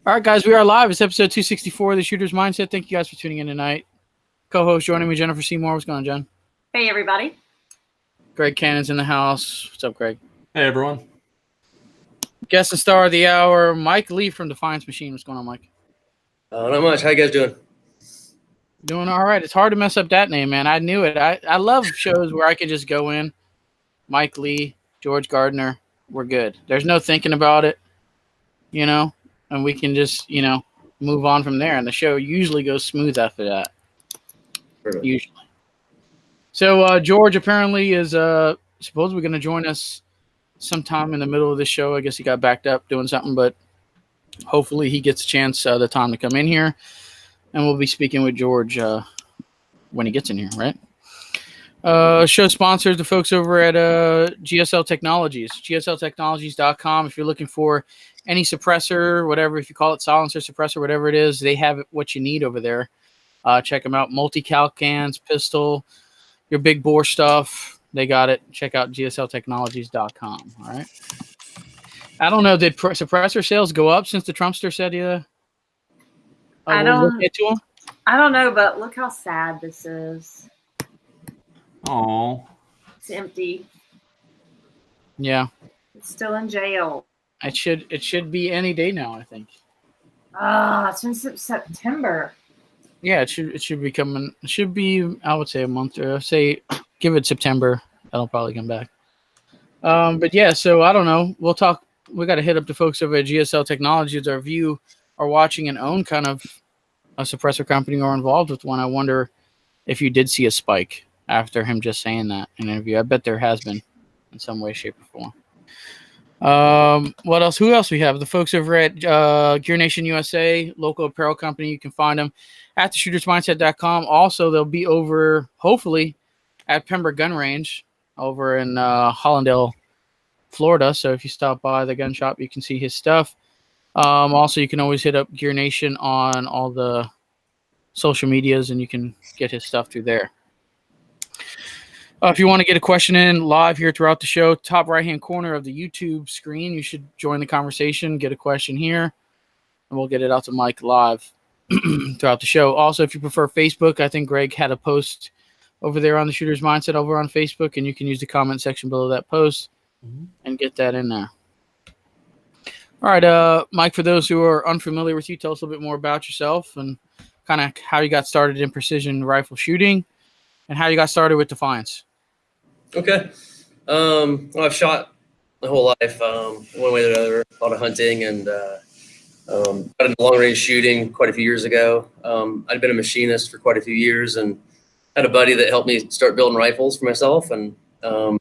All right, guys, we are live. It's episode 264 of the Shooter's Mindset. Thank you guys for tuning in tonight. Co-host joining me, Jennifer Seymour. What's going on, Jen? Hey, everybody. Greg Cannon's in the house. What's up, Greg? Hey, everyone. Guest and star of the hour, Mike Lee from Defiance Machine. What's going on, Mike? Not much. How you guys doing? Doing all right. It's hard to mess up that name, man. I knew it. I love shows where I can just go in, Mike Lee, George Gardner. We're good. There's no thinking about it, and we can just, move on from there. And the show usually goes smooth after that. Perfect. Usually. So George apparently is supposedly going to join us sometime in the middle of the show. I guess he got backed up doing something, but hopefully he gets a chance, the time to come in here. And we'll be speaking with George when he gets in here, right? Show sponsors, the folks over at GSL Technologies, gsltechnologies.com. If you're looking for any suppressor, whatever, if you call it silencer, suppressor, whatever it is, they have what you need over there. Check them out. Multi-cal cans, pistol, your big bore stuff. They got it. Check out gsltechnologies.com. All right. I don't know. Did suppressor sales go up since the Trumpster said I we'll look into them? I don't know, but look how sad this is. Oh, It's empty. Yeah. It's still in jail. It should be any day now, I think. It's been since September. Yeah, it should be coming. It should be, I would say, a month, or say give it September. That'll probably come back. But yeah, so I don't know. We'll talk. We got to hit up the folks over at GSL Technologies. Our view are watching and own kind of a suppressor company or involved with one. I wonder if you did see a spike after him just saying that in an interview. I bet there has been in some way, shape, or form. What else? Who else we have? The folks over at Gear Nation USA, local apparel company. You can find them at theshootersmindset.com. Also, they'll be over, hopefully, at Pembroke Gun Range over in Hollandale, Florida. So if you stop by the gun shop, you can see his stuff. Also, you can always hit up Gear Nation on all the social medias, and you can get his stuff through there. If you want to get a question in live here throughout the show, top right-hand corner of the YouTube screen, you should join the conversation, get a question here, and we'll get it out to Mike live throughout the show. Also, if you prefer Facebook, I think Greg had a post over there on the Shooter's Mindset over on Facebook, and you can use the comment section below that post and get that in there. All right, Mike, for those who are unfamiliar with you, tell us a little bit more about yourself and kind of how you got started in precision rifle shooting and how you got started with Defiance. Okay. Well, I've shot my whole life, one way or another, a lot of hunting, and got into long-range shooting quite a few years ago. I'd been a machinist for quite a few years and had a buddy that helped me start building rifles for myself, and kind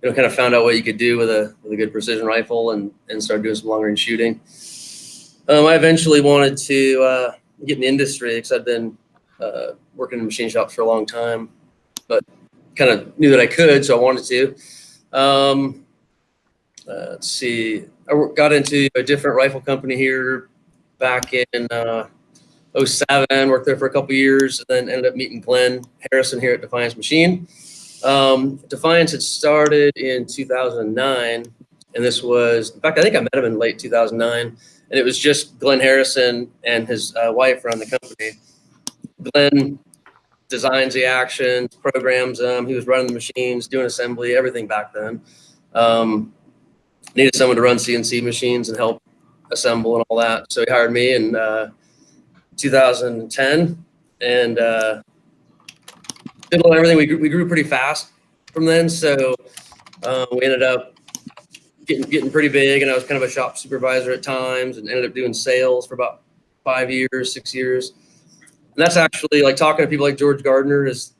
of found out what you could do with a good precision rifle and started doing some long-range shooting. I eventually wanted to get in the industry because I'd been working in machine shops for a long time, but kind of knew that I could, so I wanted to. Let's see. I got into a different rifle company here back in 2007, worked there for a couple years, and then ended up meeting Glenn Harrison here at Defiance Machine. Defiance had started in 2009, and this was, in fact, I think I met him in late 2009, and it was just Glenn Harrison and his wife run the company. Glenn designs the actions, programs them. He was running the machines, doing assembly, everything back then. Needed someone to run CNC machines and help assemble and all that. So he hired me in 2010 and did everything. We grew pretty fast from then. So we ended up getting pretty big, and I was kind of a shop supervisor at times and ended up doing sales for about 6 years. And that's actually like talking to people like George Gardner is,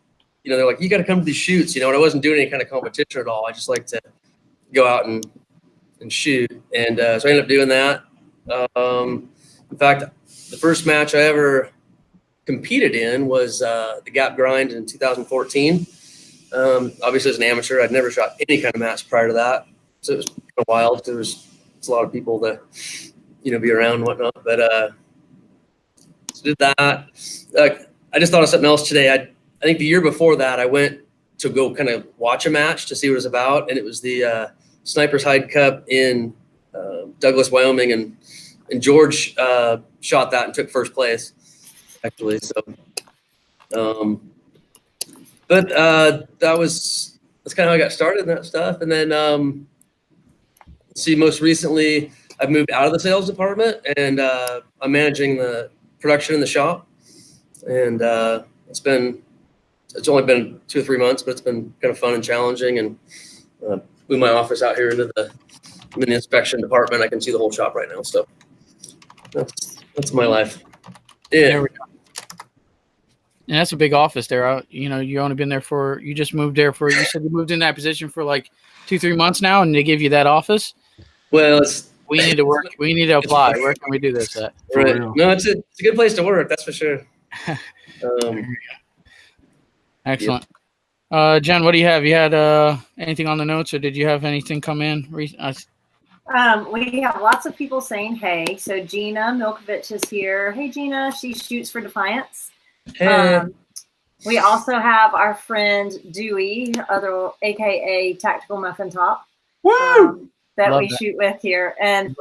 they're like, you got to come to these shoots, and I wasn't doing any kind of competition at all. I just like to go out and shoot. And so I ended up doing that. In fact, the first match I ever competed in was the Gap Grind in 2014. Obviously as an amateur, I'd never shot any kind of match prior to that. So it was kind of wild. There was a lot of people to, be around and whatnot, but so did that. I just thought of something else today. I think the year before that, I went to go kind of watch a match to see what it was about, and it was the Sniper's Hide Cup in Douglas, Wyoming, and and George shot that and took first place, actually. So, but that's kind of how I got started in that stuff. And then, most recently, I've moved out of the sales department, and I'm managing the production in the shop. And it's only been 2 or 3 months, but it's been kind of fun and challenging. And moved my office out here into the inspection department. I can see the whole shop right now. So that's my life. Yeah. There we go. And that's a big office there. You only been there you just moved there you said you moved in that position for like 2-3 months now, and they give you that office. Well, we need to work. We need to apply. Where can we do this at? Right. No, it's a good place to work. That's for sure. Excellent. Jen, what do you have? You had anything on the notes, or did you have anything come in? We have lots of people saying hey. So Gina Milkovich is here. Hey, Gina. She shoots for Defiance. Hey. We also have our friend Dewey, aka Tactical Muffin Top, that we shoot with here, and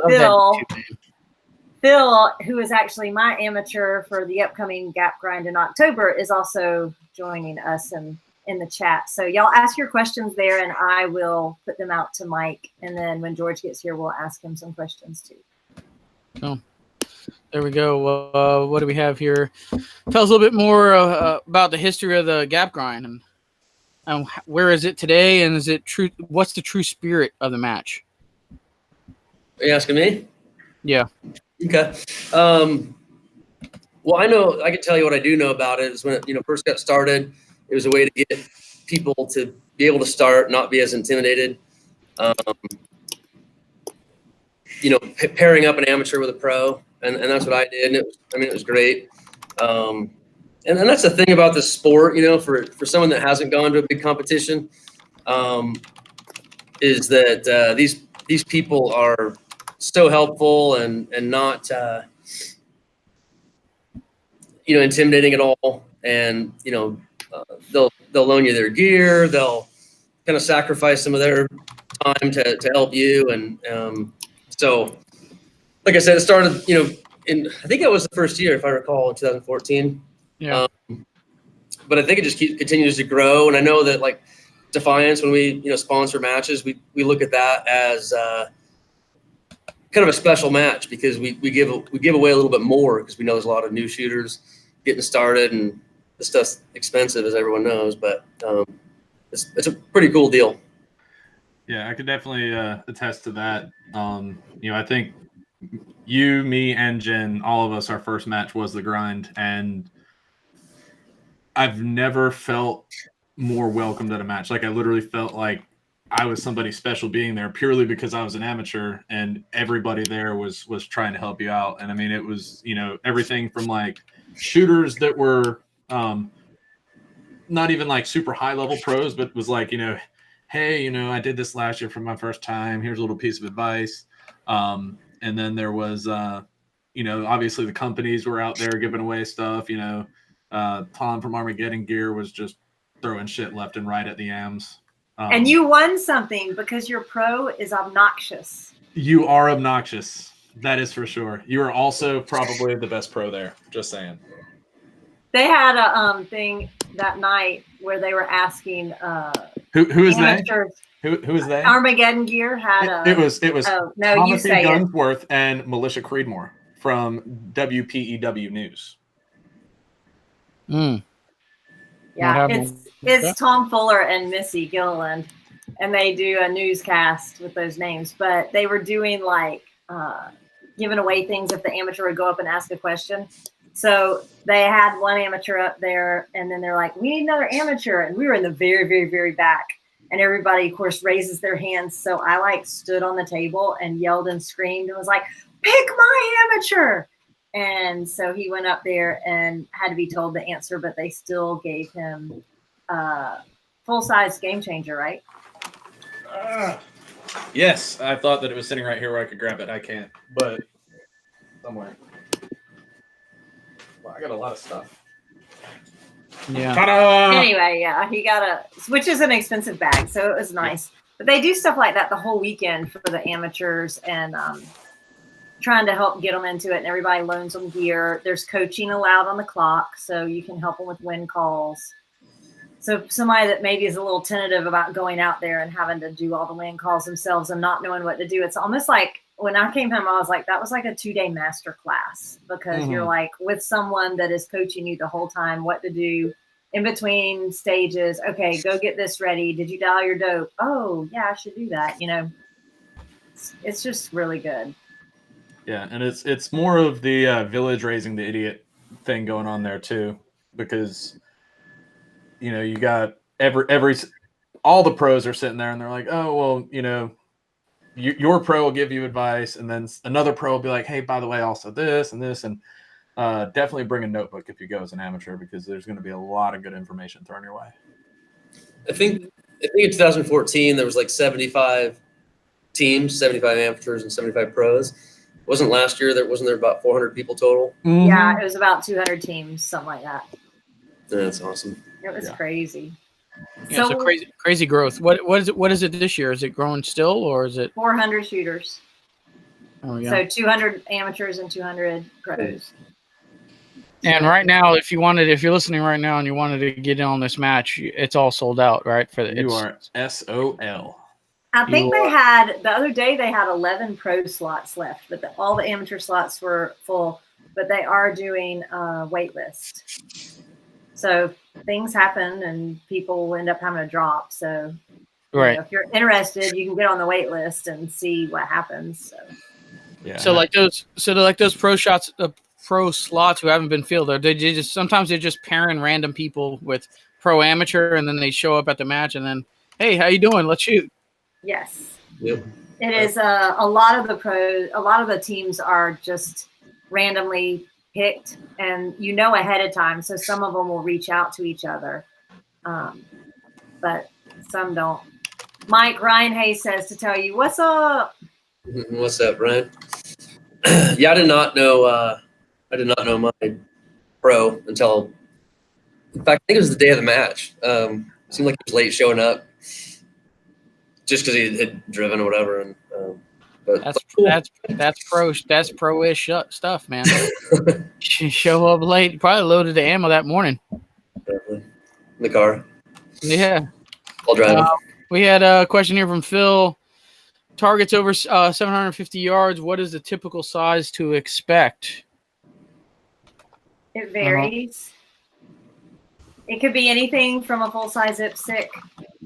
Phil, who is actually my amateur for the upcoming Gap Grind in October, is also joining us in the chat. So y'all ask your questions there, and I will put them out to Mike. And then when George gets here, we'll ask him some questions too. Oh, there we go. What do we have here? Tell us a little bit more about the history of the Gap Grind, and where is it today? And is it true? What's the true spirit of the match? Are you asking me? Yeah. Okay. Well, I can tell you what I do know about it is when it first got started, it was a way to get people to be able to start, not be as intimidated. Pairing up an amateur with a pro, and that's what I did. And it was great. And that's the thing about this sport, for someone that hasn't gone to a big competition, is that these people are so helpful and not intimidating at all. And they'll loan you their gear. They'll kind of sacrifice some of their time to help you. And so, like I said, it started I think it was the first year, if I recall, in 2014. Yeah. But I think it just continues to grow. And I know that like Defiance, when we sponsor matches, we look at that as kind of a special match, because we give away a little bit more, because we know there's a lot of new shooters getting started, and this stuff's expensive, as everyone knows, but it's a pretty cool deal. Yeah, I could definitely attest to that. I think you, me, and Jen, all of us, our first match was the grind, and I've never felt more welcomed at a match. Like, I literally felt like I was somebody special being there, purely because I was an amateur, and everybody there was trying to help you out. And I mean, it was, everything from like shooters that were not even like super high level pros, but was like, hey, I did this last year for my first time. Here's a little piece of advice. And then there was, obviously the companies were out there giving away stuff. Tom from Armageddon Gear was just throwing shit left and right at the AMs. And you won something because your pro is obnoxious. You are obnoxious. That is for sure. You are also probably the best pro there. Just saying. They had a thing that night where they were asking who is that? Who is that? Armageddon Gear had it was oh, no, Thomas you say Gunsworth and Militia Creedmoor from WPEW News. Yeah, it's Tom Fuller and Missy Gilliland, and they do a newscast with those names. But they were doing like giving away things if the amateur would go up and ask a question. So they had one amateur up there, and then they're like, "We need another amateur," and we were in the very, very, very back. And everybody, of course, raises their hands. So I like stood on the table and yelled and screamed and was like, "Pick my amateur!" And so he went up there and had to be told the answer, but they still gave him full-size Game Changer, right? Yes, I thought that it was sitting right here where I could grab it. I can't, but somewhere. Well, I got a lot of stuff. Yeah. Ta-da! Anyway, yeah, he got which is an expensive bag, so it was nice. But they do stuff like that the whole weekend for the amateurs, and trying to help get them into it, and everybody loans them gear. There's coaching allowed on the clock, so you can help them with wind calls. So somebody that maybe is a little tentative about going out there and having to do all the wind calls themselves and not knowing what to do, it's almost like when I came home, I was like, that was like a 2-day master class, because you're like with someone that is coaching you the whole time, what to do in between stages. Okay, go get this ready. Did you dial your dope? Oh, yeah, I should do that. You know, it's just really good. Yeah, and it's more of the village raising the idiot thing going on there too, because you know you got all the pros are sitting there and they're like, oh well, you know, your pro will give you advice, and then another pro will be like, hey, by the way, also this and this, and definitely bring a notebook if you go as an amateur, because there's going to be a lot of good information thrown your way. I think in 2014 there was like 75 teams, 75 amateurs and 75 pros. Wasn't last year wasn't there about 400 people total? Mm-hmm. Yeah, it was about 200 teams, something like that. Yeah, that's awesome. It was crazy. Yeah, so crazy growth. What is it this year? Is it growing still, or is it 400 shooters? Oh yeah. So 200 amateurs and 200 pros. And right now, if you're listening right now and you wanted to get in on this match, it's all sold out, right? You are SOL. I think the other day they had 11 pro slots left, but all the amateur slots were full, but they are doing a wait list. So things happen and people end up having a drop. So right. You know, if you're interested, you can get on the wait list and see what happens. So yeah. So like those pro slots who haven't been filled, sometimes they're just pairing random people with pro amateur, and then they show up at the match and then, hey, how you doing? Let's shoot. Yes. Yep. It is a lot of the teams are just randomly picked, and you know ahead of time. So some of them will reach out to each other, but some don't. Mike Ryan Hayes says to tell you, what's up? What's up, Brian? Yeah, I did not know my pro until, in fact, I think it was the day of the match. It seemed like he was late showing up, just because he had driven or whatever. And but that's pro-ish stuff, man. Show up late, probably loaded the ammo that morning. Definitely. In the car. Yeah. While driving. We had a question here from Phil. Targets over 750 yards. What is the typical size to expect? It varies. It could be anything from a full-size IPSC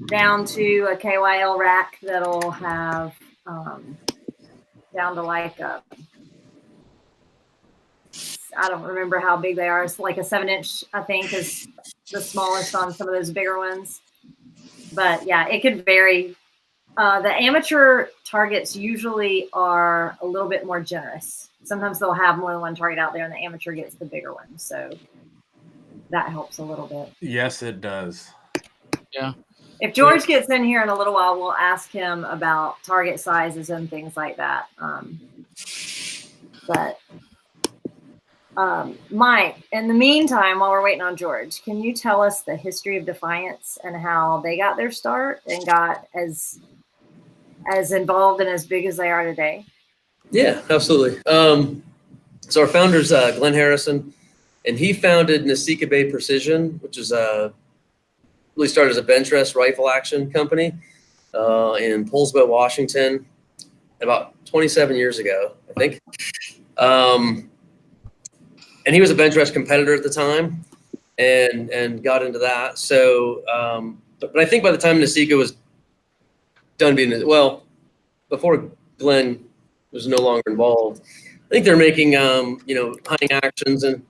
down to a KYL rack that'll have down to like I don't remember how big they are. It's like a 7-inch, I think, is the smallest on some of those bigger ones. But yeah, it could vary. The amateur targets usually are a little bit more generous. Sometimes they'll have more than one target out there, and the amateur gets the bigger one. So that helps a little bit. Yes, it does. Yeah. If George gets in here in a little while, we'll ask him about target sizes and things like that. Mike, in the meantime, while we're waiting on George, can you tell us the history of Defiance and how they got their start and got as involved and as big as they are today? Yeah, absolutely. So our founder's Glenn Harrison, and he founded Nasika Bay Precision, which is really started as a bench rest rifle action company in Poulsbo, Washington, about 27 years ago, I think. And he was a bench rest competitor at the time, and got into that. So, but I think by the time Nasika was done being, before Glenn was no longer involved, I think they're making hunting actions and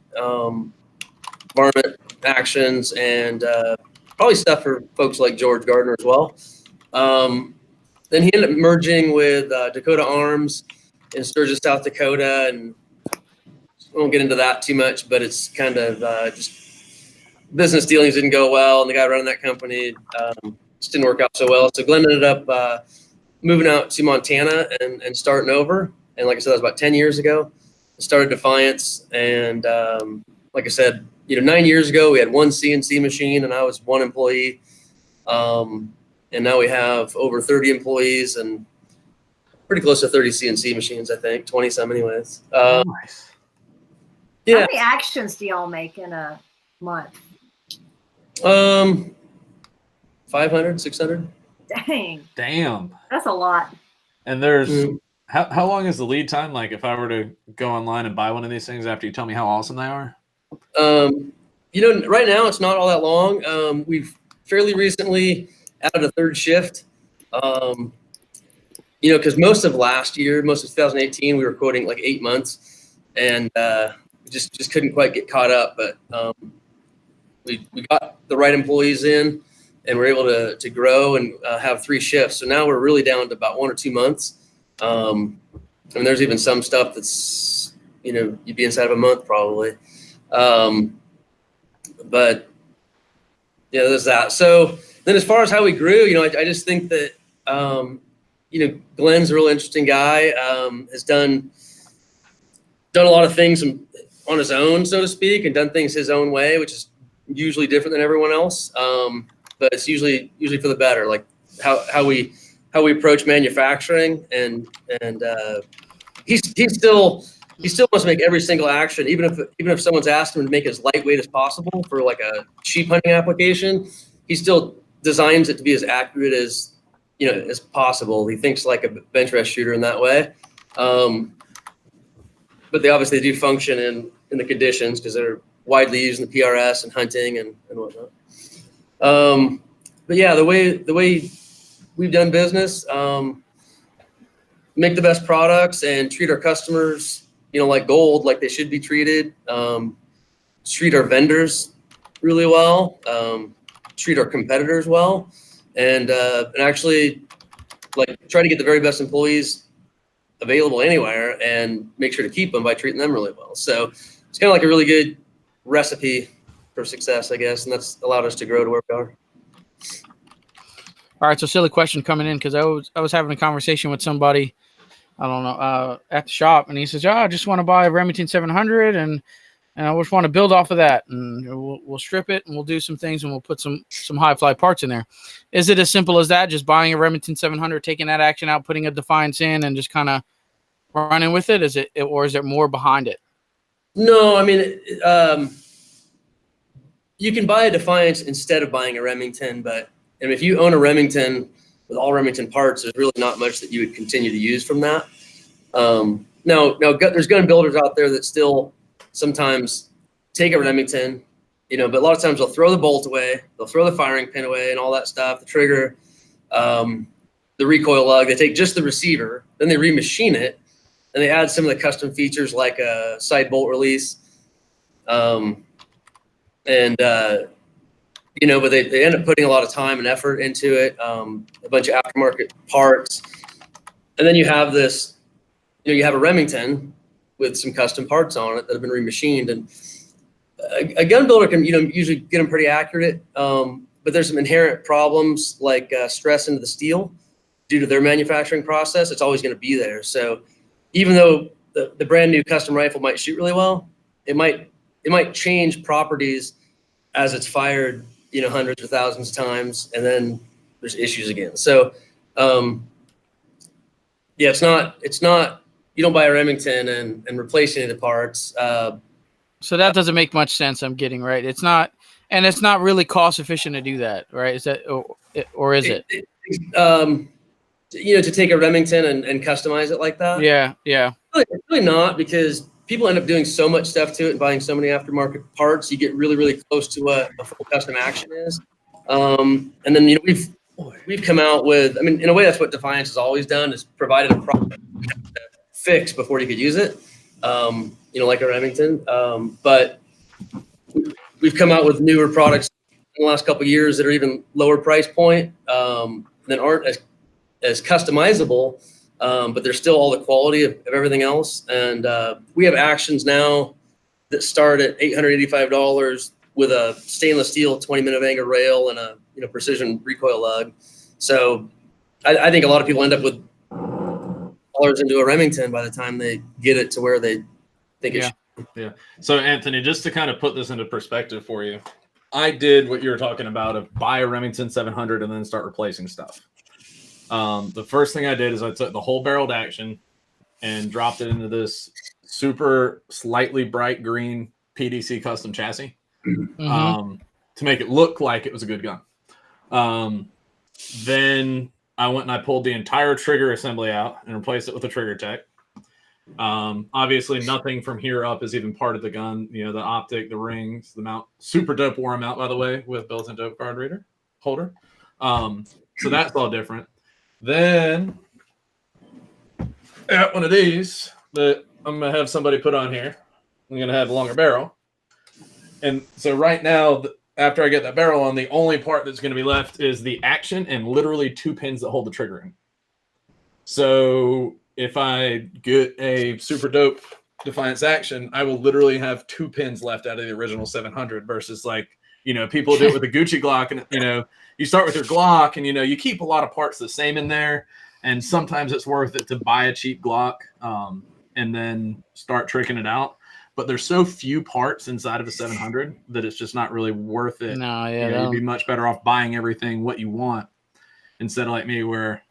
varmint actions and probably stuff for folks like George Gardner as well. Then he ended up merging with Dakota Arms in Sturgis, South Dakota, and I won't get into that too much, but it's kind of just business dealings didn't go well, and the guy running that company just didn't work out so well. So Glenn ended up moving out to Montana and starting over. And like I said, that was about 10 years ago. I started Defiance, and like I said, 9 years ago we had one CNC machine, and I was one employee. And now we have over 30 employees, and pretty close to 30 CNC machines, I think, 20 some anyways. Nice. Yeah. How many actions do y'all make in a month? 500, 600. Damn, that's a lot. And there's how long is the lead time? Like if I were to go online and buy one of these things after you tell me how awesome they are? Right now it's not all that long. We've fairly recently added a third shift. Because most of last year, most of 2018, we were quoting like 8 months, and just couldn't quite get caught up. But we got the right employees in, and we're able to grow and have 3 shifts. So now we're really down to about 1 or 2 months. There's even some stuff that's you'd be inside of a month probably. But yeah, there's that. So then as far as how we grew, I just think that, Glenn's a real interesting guy, has done a lot of things on his own, so to speak, and done things his own way, which is usually different than everyone else. But it's usually for the better, like how we approach manufacturing, and he still wants to make every single action, even if someone's asked him to make it as lightweight as possible for like a sheep hunting application. He still designs it to be as accurate as possible. He thinks like a bench rest shooter in that way. But they obviously do function in the conditions because they're widely used in the PRS and hunting and whatnot. But yeah, the way we've done business, make the best products and treat our customers, like gold, like they should be treated. Treat our vendors really well. Treat our competitors well, and actually, like, try to get the very best employees available anywhere, and make sure to keep them by treating them really well. So it's kind of like a really good recipe for success, I guess, and that's allowed us to grow to where we are. All right, so silly question coming in, because I was having a conversation with somebody, I don't know, at the shop, and he says, I just want to buy a Remington 700, and I just want to build off of that, and we'll strip it, and we'll do some things, and we'll put some high fly parts in there. Is it as simple as that, just buying a Remington 700, taking that action out, putting a Defiance in, and just kind of running with it? Or is there more behind it? No, I mean, you can buy a Defiance instead of buying a Remington, but if you own a Remington with all Remington parts, there's really not much that you would continue to use from that. Now, there's gun builders out there that still sometimes take a Remington, but a lot of times they'll throw the bolt away, they'll throw the firing pin away and all that stuff, the trigger, the recoil lug. They take just the receiver, then they remachine it, and they add some of the custom features like a side bolt release. But they end up putting a lot of time and effort into it, a bunch of aftermarket parts. And then you have this, you have a Remington with some custom parts on it that have been remachined. And a gun builder can, usually get them pretty accurate. But there's some inherent problems like stress into the steel due to their manufacturing process. It's always going to be there. So even though the brand new custom rifle might shoot really well, it might change properties as it's fired, hundreds or thousands of times, and then there's issues again. So, yeah, it's not. You don't buy a Remington and replace any of the parts. So that doesn't make much sense. I'm getting right. It's not really cost efficient to do that, right? Is that or is it? To take a Remington and customize it like that? Yeah. Really not, because people end up doing so much stuff to it and buying so many aftermarket parts. You get really, really close to what a full custom action is. And then we've come out with, in a way, that's what Defiance has always done, is provided a product to fix before you could use it. Like a Remington. But we've come out with newer products in the last couple of years that are even lower price point, that aren't as customizable. But there's still all the quality of everything else. And we have actions now that start at $885 with a stainless steel 20-minute Anger rail and a precision recoil lug. So I think a lot of people end up with dollars into a Remington by the time they get it to where they think it should. Yeah. So Anthony, just to kind of put this into perspective for you, I did what you were talking about, of buy a Remington 700 and then start replacing stuff. The first thing I did is I took the whole barreled action and dropped it into this super slightly bright green PDC custom chassis to make it look like it was a good gun. Then I went and I pulled the entire trigger assembly out and replaced it with a trigger tech. Obviously nothing from here up is even part of the gun. You know, the optic, the rings, the mount. Super dope war mount, by the way, with built-in dope card reader holder. So that's all different. Then got one of these that I'm gonna have somebody put on here. I'm gonna have a longer barrel. And so right now, after I get that barrel on, the only part that's gonna be left is the action and literally 2 pins that hold the trigger in. So if I get a super dope Defiance action, I will literally have 2 pins left out of the original 700 versus like, you know, people do it with a Gucci Glock and, you know, you start with your Glock and, you know, you keep a lot of parts the same in there. And sometimes it's worth it to buy a cheap Glock and then start tricking it out. But there's so few parts inside of a 700 that it's just not really worth it. No, yeah, you know, you'd be much better off buying everything what you want instead of like me where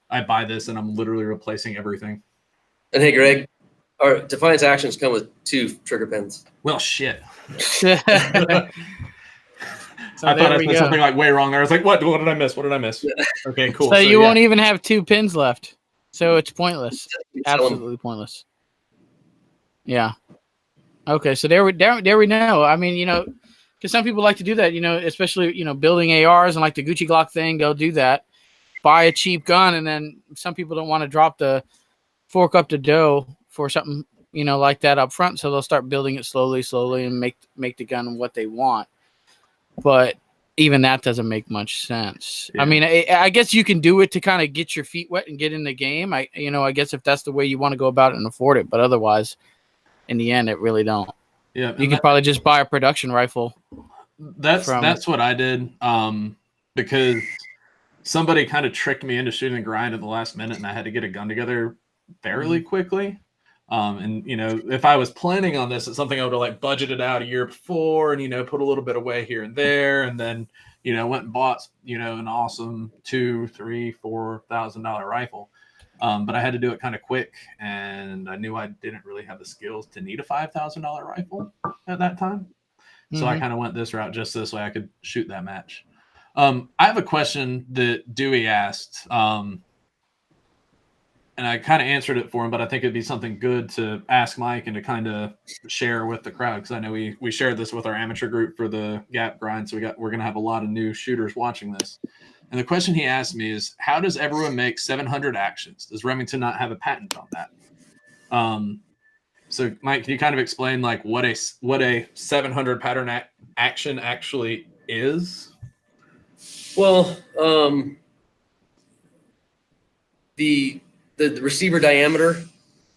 I buy this and I'm literally replacing everything. And hey, Greg, our Defiance actions come with 2 trigger pins. Well, shit. So I thought I said something like way wrong there. I was like, what did I miss? What did I miss? Okay, cool. So you won't even have 2 pins left. So it's pointless. Absolutely pointless. Yeah. Okay, so there we know. I mean, you know, because some people like to do that, you know, especially, you know, building ARs and like the Gucci Glock thing, they'll do that. Buy a cheap gun, and then some people don't want to fork up the dough for something, you know, like that up front, so they'll start building it slowly and make the gun what they want. But even that doesn't make much sense. Yeah. I mean, I guess you can do it to kind of get your feet wet and get in the game. I guess if that's the way you want to go about it and afford it, but otherwise, in the end, it really don't. Yeah, you could probably just buy a production rifle. That's what I did, because somebody kind of tricked me into shooting the grind at the last minute, and I had to get a gun together fairly quickly. And, you know, if I was planning on this, it's something I would have like budgeted out a year before and, you know, put a little bit away here and there. And then, you know, went and bought, you know, an awesome $2,000, $3,000, $4,000 rifle. But I had to do it kind of quick. And I knew I didn't really have the skills to need a $5,000 rifle at that time. So I kind of went this route just this way I could shoot that match. I have a question that Dewey asked. And I kind of answered it for him, but I think it'd be something good to ask Mike and to kind of share with the crowd, because I know we shared this with our amateur group for the Gap grind, so we're going to have a lot of new shooters watching this. And the question he asked me is, how does everyone make 700 actions? Does Remington not have a patent on that? So Mike, can you kind of explain like what a 700 pattern action actually is? Well, the receiver diameter,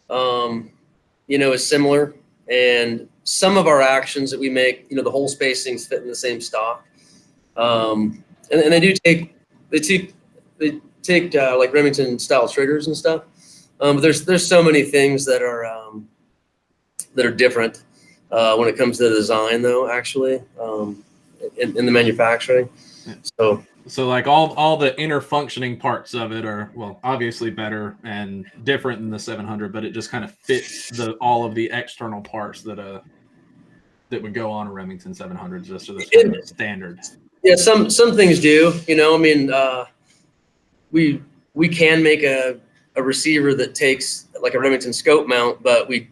you know, is similar, and some of our actions that we make, you know, the hole spacings fit in the same stock, and they take like Remington style triggers and stuff. But there's so many things that are different when it comes to the design, though. Actually, in the manufacturing, So like all the inner functioning parts of it are, well, obviously better and different than the 700, but it just kind of fits all of the external parts that would go on a Remington 700 just to the standard. Yeah, some things do. You know, I mean, we can make a receiver that takes like a Remington scope mount, but we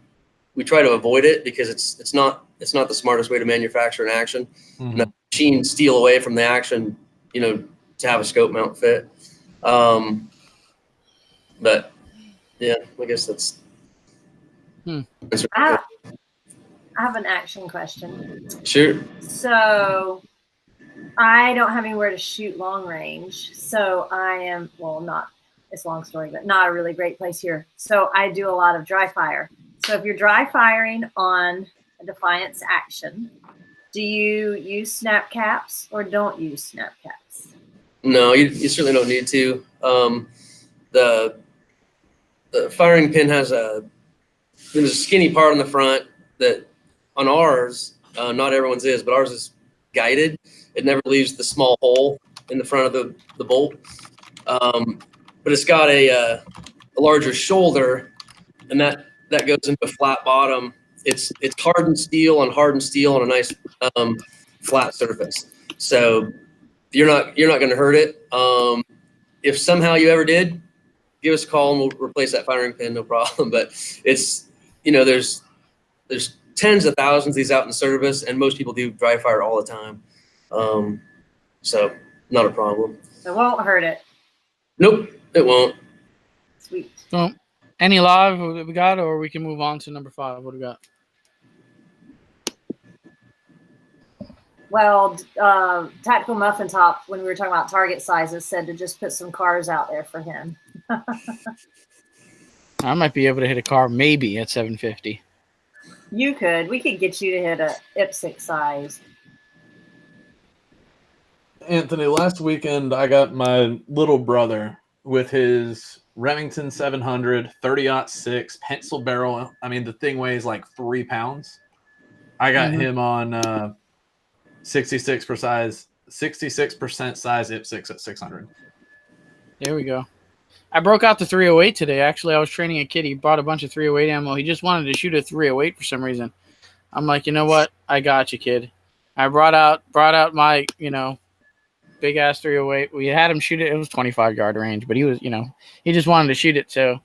try to avoid it because it's not the smartest way to manufacture an action. Mm-hmm. The machine steal away from the action, you know, to have a scope mount fit. But yeah, I guess that's. I have an action question. Sure. So I don't have anywhere to shoot long range. So I am, well, not, it's a long story, but not a really great place here. So I do a lot of dry fire. So if you're dry firing on a Defiance action, do you use snap caps or don't use snap caps? No, you certainly don't need to. The firing pin has there's a skinny part on the front that on ours, not everyone's is, but ours is guided. It never leaves the small hole in the front of the bolt. but it's got a larger shoulder, and that goes into a flat bottom. It's hardened steel on a nice flat surface. So you're not going to hurt it. If somehow you ever did, give us a call and we'll replace that firing pin, no problem. But it's, there's tens of thousands of these out in service, and most people do dry fire all the time. So not a problem. It won't hurt it. Nope, it won't. Sweet. So, any live that we got, or we can move on to number 5? What do we got? Well, Tactical Muffin Top, when we were talking about target sizes, said to just put some cars out there for him. I might be able to hit a car maybe at 750. You could. We could get you to hit a IPSC size. Anthony, last weekend I got my little brother with his Remington 700 30-06 pencil barrel. I mean, the thing weighs like 3 pounds. I got him on 66% size IPSC at 600. There we go. I broke out the 308 today. Actually, I was training a kid. He bought a bunch of 308 ammo. He just wanted to shoot a 308 for some reason. I'm like, you know what? I got you, kid. I brought out my, big ass 308. We had him shoot it. It was 25-yard range, but he was, he just wanted to shoot it. So,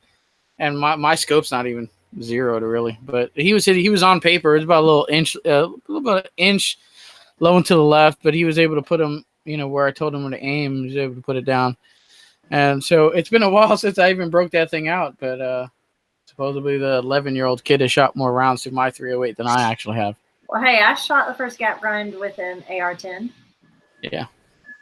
and my scope's not even zeroed really, but he was on paper. It was about an inch low and to the left, but he was able to put him, where I told him where to aim. He was able to put it down. And so it's been a while since I even broke that thing out, but supposedly the 11-year-old kid has shot more rounds through my 308 than I actually have. Well, hey, I shot the first gap grind with an AR-10. Yeah,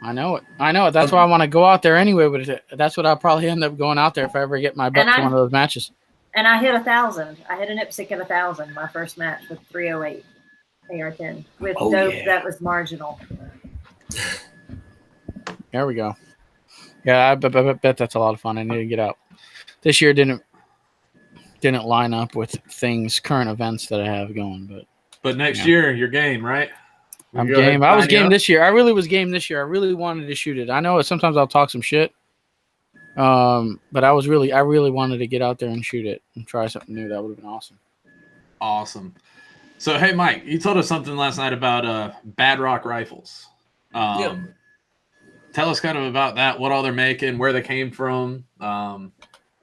I know it. That's why I want to go out there anyway. But that's what I'll probably end up going out there if I ever get my butt to one of those matches. And I hit 1,000. I hit an IPSC at 1,000 my first match with 308 AR-10 with dope that was marginal. There we go. Yeah, I bet that's a lot of fun. I need to get out. This year didn't line up with current events that I have going, but next year you're game, right? I'm game. I was game this year. I really was game this year. I really wanted to shoot it. I know sometimes I'll talk some shit, but I really wanted to get out there and shoot it and try something new. That would have been awesome. Awesome. So hey, Mike, you told us something last night about Badrock rifles. Tell us kind of about that, what all they're making, where they came from, and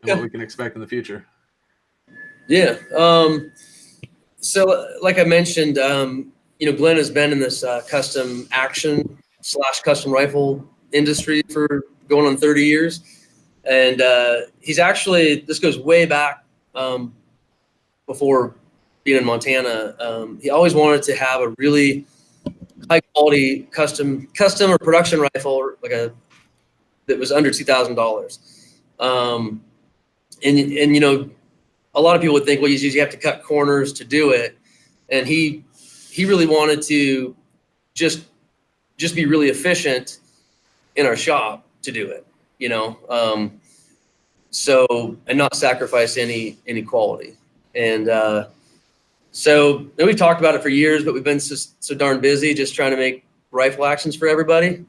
what we can expect in the future. Yeah. So like I mentioned, Glenn has been in this custom action / custom rifle industry for going on 30 years. And he's actually, this goes way back before being in Montana. He always wanted to have a really high quality custom or production rifle, that was under $2,000. And a lot of people would think, well, you have to cut corners to do it. And he really wanted to just be really efficient in our shop to do it, so, and not sacrifice any quality. And so we've talked about it for years, but we've been so darn busy just trying to make rifle actions for everybody.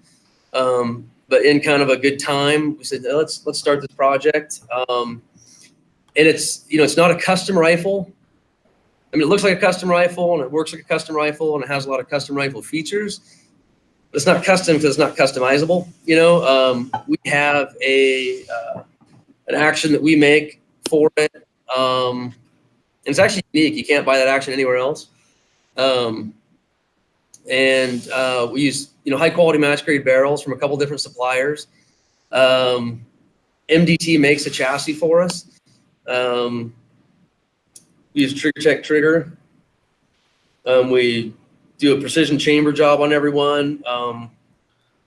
But in kind of a good time, we said, let's start this project. And it's not a custom rifle. I mean, it looks like a custom rifle and it works like a custom rifle and it has a lot of custom rifle features, but it's not custom because it's not customizable. We have an action that we make for it. And it's actually unique. You can't buy that action anywhere else. And we use, high quality match grade barrels from a couple different suppliers. MDT makes a chassis for us. We use Trigger Check trigger. We do a precision chamber job on every one,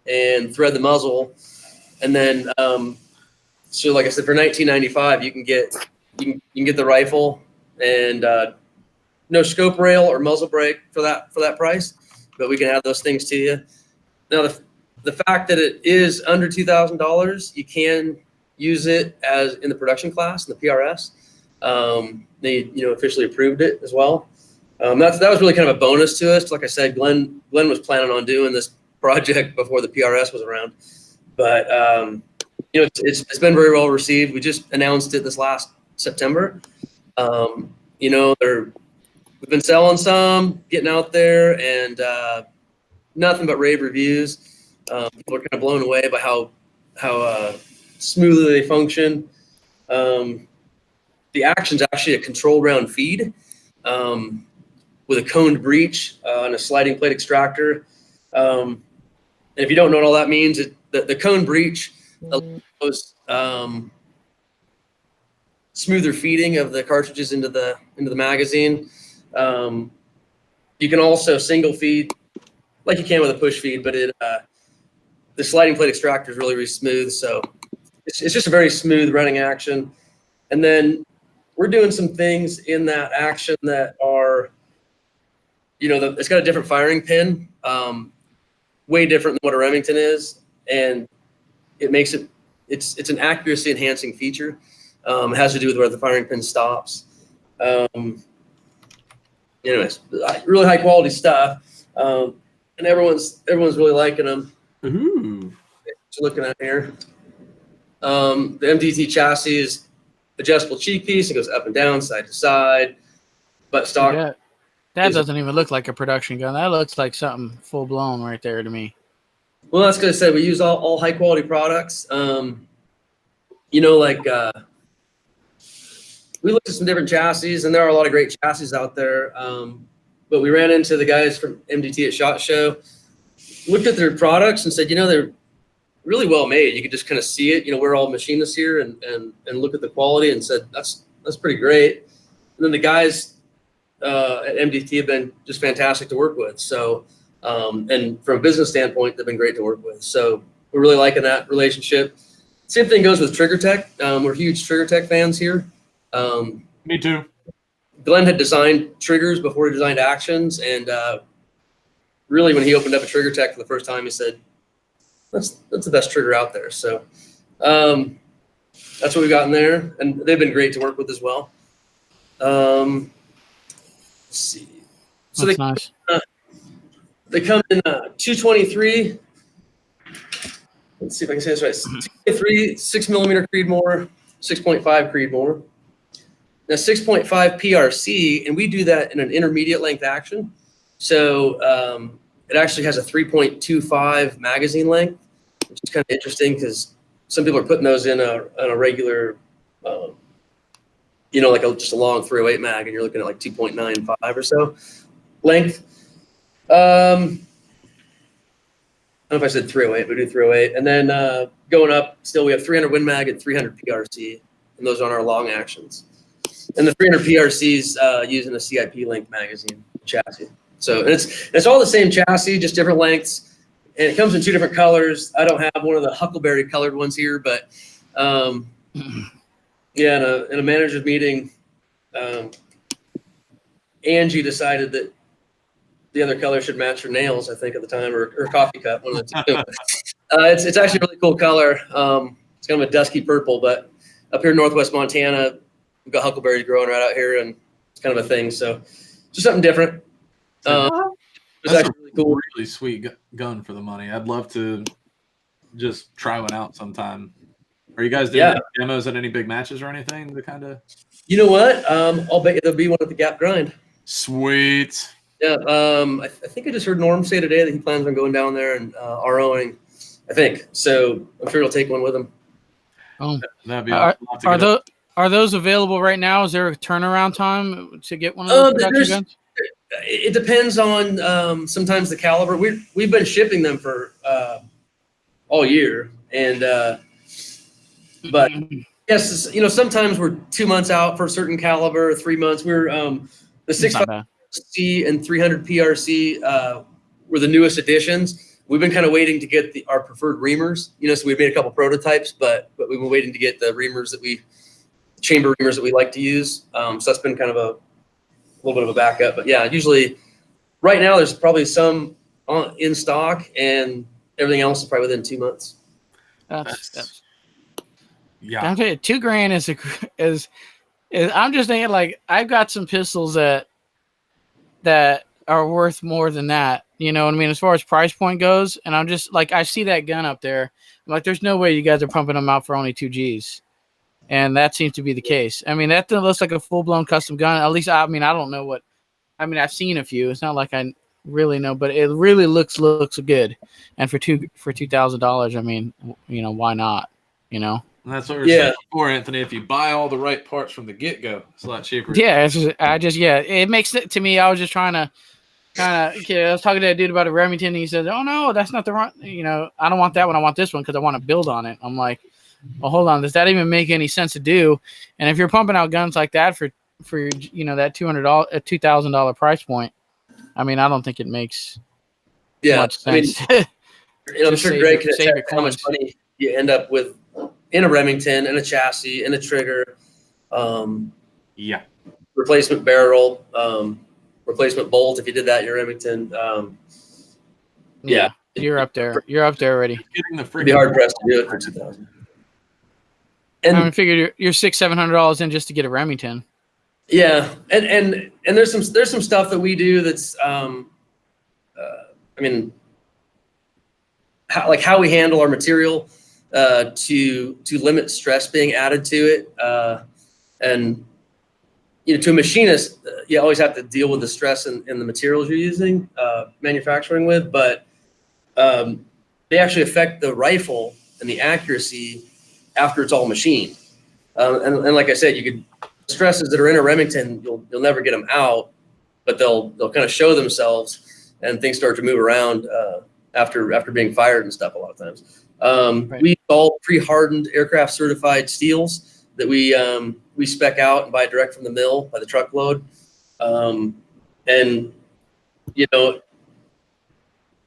and thread the muzzle. And then, so like I said, for $19.95, you can get the rifle and no scope rail or muzzle brake for that price, but we can add those things to you. Now, the fact that it is under $2,000, you can use it as in the production class in the PRS. They officially approved it as well. That was really kind of a bonus to us. Like I said, Glenn was planning on doing this project before the PRS was around, but you know, it's been very well received. We just announced it this last September. You know, we've been selling some, getting out there, and nothing but rave reviews. People are kind of blown away by how smoothly they function. The action's actually a control round feed with a coned breech and a sliding plate extractor. And if you don't know what all that means, the cone breech allows smoother feeding of the cartridges into the magazine. You can also single feed like you can with a push feed, but the sliding plate extractor is really, really smooth. So it's just a very smooth running action. And then we're doing some things in that action that are, you know, it's got a different firing pin, way different than what a Remington is, and it makes it's an accuracy enhancing feature. It has to do with where the firing pin stops. Anyways, really high quality stuff, and everyone's really liking them. Ooh. What you're looking at here. The MDT chassis is adjustable cheek piece. It goes up and down, side to side. But stock. Yeah. That doesn't even look like a production gun. That looks like something full blown right there to me. Well, that's because I said we use all high quality products. You know, like we looked at some different chassis, and there are a lot of great chassis out there. But we ran into the guys from MDT at SHOT Show, looked at their products, and said, you know, they're really well made. You could just kind of see it. You know, we're all machinists here, and look at the quality, and said that's pretty great. And then the guys at MDT have been just fantastic to work with. So, and from a business standpoint, they've been great to work with. So we're really liking that relationship. Same thing goes with Trigger Tech. We're huge Trigger Tech fans here. Me too. Glenn had designed triggers before he designed actions, and really, when he opened up a Trigger Tech for the first time, he said, "That's the best trigger out there." So that's what we've got in there, and they've been great to work with as well. Let's see. So That's nice. They come in 223. Let's see if I can say this right. 223, 6mm Creedmoor, 6.5 Creedmoor. Now 6.5 PRC, and we do that in an intermediate length action. So it actually has a 3.25 magazine length, which is kind of interesting because some people are putting those in a regular, you know, like just a long 308 mag, and you're looking at like 2.95 or so length. I don't know if I said 308, but we do 308. And then going up, still we have 300 Win Mag and 300 PRC, and those are on our long actions. And the 300 PRC's using a CIP length magazine chassis. So and it's all the same chassis, just different lengths, and it comes in 2 different colors. I don't have one of the huckleberry colored ones here, but yeah, in a manager's meeting, Angie decided that the other color should match her nails, I think, at the time, or coffee cup, one of the two. It's actually a really cool color. It's kind of a dusky purple, but up here in Northwest Montana, we've got huckleberries growing right out here, and it's kind of a thing. So just something different. It's actually really cool. Really sweet gun for the money. I'd love to just try one out sometime. Are you guys doing any demos at any big matches or anything to kind of? You know what? I'll bet you there'll be one at the Gap Grind. Sweet. Yeah. I think I just heard Norm say today that he plans on going down there and ROing. I think so. I'm sure he'll take one with him. Oh, that'd be are those available right now? Is there a turnaround time to get one of those production guns? It depends on sometimes the caliber. We've been shipping them for all year, and but yes, you know, sometimes we're 2 months out for a certain caliber, 3 months. We're the 6.5 C and 300 PRC were the newest additions. We've been kind of waiting to get our preferred reamers, you know, so we've made a couple prototypes, but we've been waiting to get the reamers chamber reamers that we like to use. So that's been kind of a little bit of a backup, but yeah, usually right now there's probably some in stock, and everything else is probably within 2 months. That's yeah. I'm telling you, $2,000 is I'm just thinking, like, I've got some pistols that are worth more than that You know what I mean? As far as price point goes, and I'm just like, I see that gun up there. I'm like, there's no way you guys are pumping them out for only 2 Gs. And that seems to be the case. I mean, that looks like a full-blown custom gun. At least, I mean, I don't know what. I mean, I've seen a few. It's not like I really know, but it really looks good. And for $2,000, I mean, you know, why not? You know. And that's what we're saying before, Anthony. If you buy all the right parts from the get-go, it's a lot cheaper. Yeah, it makes it to me. I was just trying to kind of. I was talking to that dude about a Remington, and he said, "Oh no, that's not the wrong. You know, I don't want that one. I want this one because I want to build on it." I'm like, well, hold on. Does that even make any sense to do? And if you're pumping out guns like that for you know, that $2,000 price point, I mean, I don't think it makes much sense. I mean, I'm sure Greg can attest how much money you end up with in a Remington, in a chassis, in a trigger, replacement barrel, replacement bolt. If you did that in your Remington, you're up there. You're up there already. It'd be hard pressed to do it for $2,000. And I figured you're $600-700 in just to get a Remington. Yeah, and there's some stuff that we do that's I mean, how we handle our material to limit stress being added to it, and you know, to a machinist, you always have to deal with the stress in the materials you're using manufacturing with, but they actually affect the rifle and the accuracy after it's all machined. And like I said, you could stresses that are in a Remington, you'll never get them out, but they'll kind of show themselves, and things start to move around after being fired and stuff. A lot of times, we all pre-hardened aircraft certified steels that we spec out and buy direct from the mill by the truckload, and you know,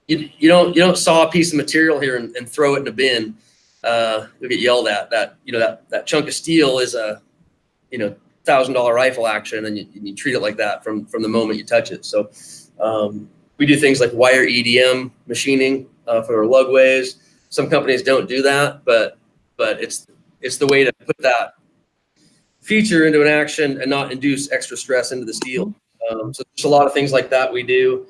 you don't saw a piece of material here and throw it in a bin. You'll get yelled at. That chunk of steel is a $1,000 rifle action, and you treat it like that from the moment you touch it. So we do things like wire EDM machining for our lugways. Some companies don't do that, but it's the way to put that feature into an action and not induce extra stress into the steel. So there's a lot of things like that we do.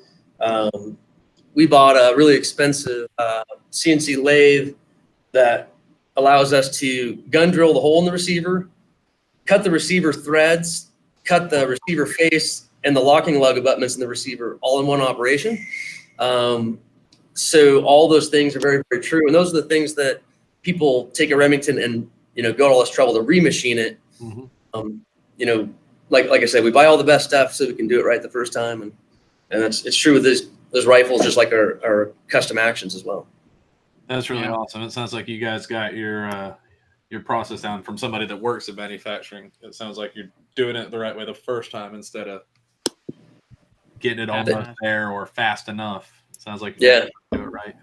We bought a really expensive CNC lathe that allows us to gun drill the hole in the receiver, cut the receiver threads, cut the receiver face, and the locking lug abutments in the receiver all in one operation. So all those things are very, very true. And those are the things that people take a Remington and, go to all this trouble to remachine it. Mm-hmm. Like I said, we buy all the best stuff so we can do it right the first time. And it's true with those rifles, just like our custom actions as well. That's really awesome. It sounds like you guys got your process down from somebody that works in manufacturing. It sounds like you're doing it the right way the first time instead of getting it almost there or fast enough. It sounds like you do it right.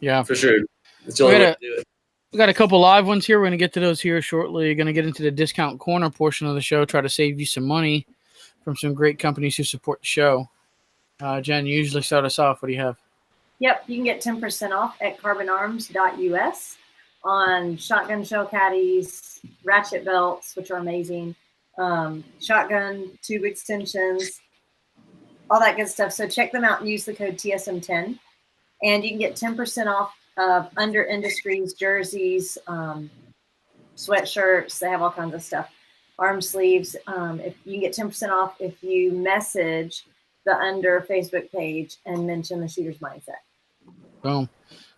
Yeah, for sure. It's the only way to do it. We got a couple live ones here. We're going to get to those here shortly. Going to get into the discount corner portion of the show, try to save you some money from some great companies who support the show. Jen, you usually start us off. What do you have? Yep, you can get 10% off at carbonarms.us on shotgun shell caddies, ratchet belts, which are amazing, shotgun tube extensions, all that good stuff. So check them out and use the code TSM10. And you can get 10% off of Under Industries jerseys, sweatshirts. They have all kinds of stuff. Arm sleeves. If you can get 10% off if you message the Under Facebook page and mention the Shooter's Mindset. Boom.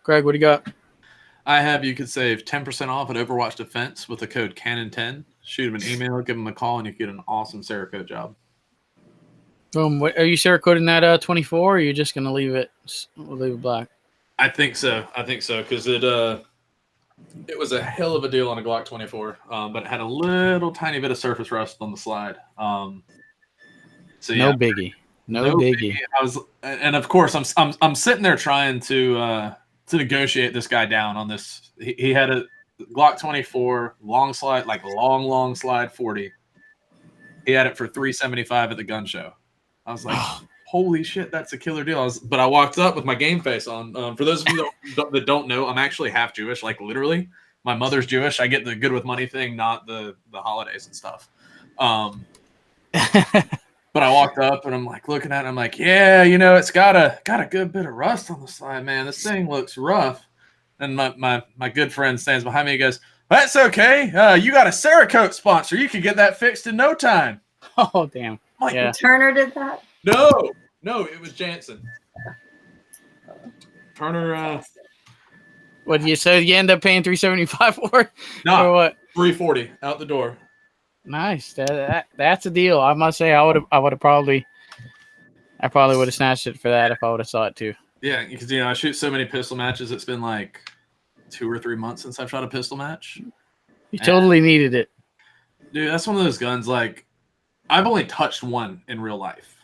Greg, what do you got? I have you could save 10% off at Overwatch Defense with the code Cannon10. Shoot them an email, give them a call, and you get an awesome Cerakote job. Boom. Are you Cerakoting that 24, or are you just going to leave it black? I think so. Because it was a hell of a deal on a Glock 24, but it had a little tiny bit of surface rust on the slide. No biggie. No biggie. And of course, I'm sitting there trying to negotiate this guy down on this. He had a Glock 24 long slide, like long slide 40. He had it for $375 at the gun show. I was like, holy shit, that's a killer deal. But I walked up with my game face on. For those of you that don't know, I'm actually half Jewish, like literally. My mother's Jewish. I get the good with money thing, not the holidays and stuff. But I walked up and I'm like looking at it. I'm like, yeah, you know, it's got a good bit of rust on the side, man. This thing looks rough. And my good friend stands behind me and goes, that's okay. You got a Cerakote sponsor. You could get that fixed in no time. Oh, damn. Like, Yeah. Turner did that? No, it was Jansen. Turner. What you said? You end up paying $375 for it? No, or what? $340 out the door. Nice. That's a deal. I must say, I probably would have snatched it for that if I would have saw it too. Yeah, because I shoot so many pistol matches. It's been like 2 or 3 months since I've shot a pistol match. You totally needed it, dude. That's one of those guns. Like, I've only touched one in real life.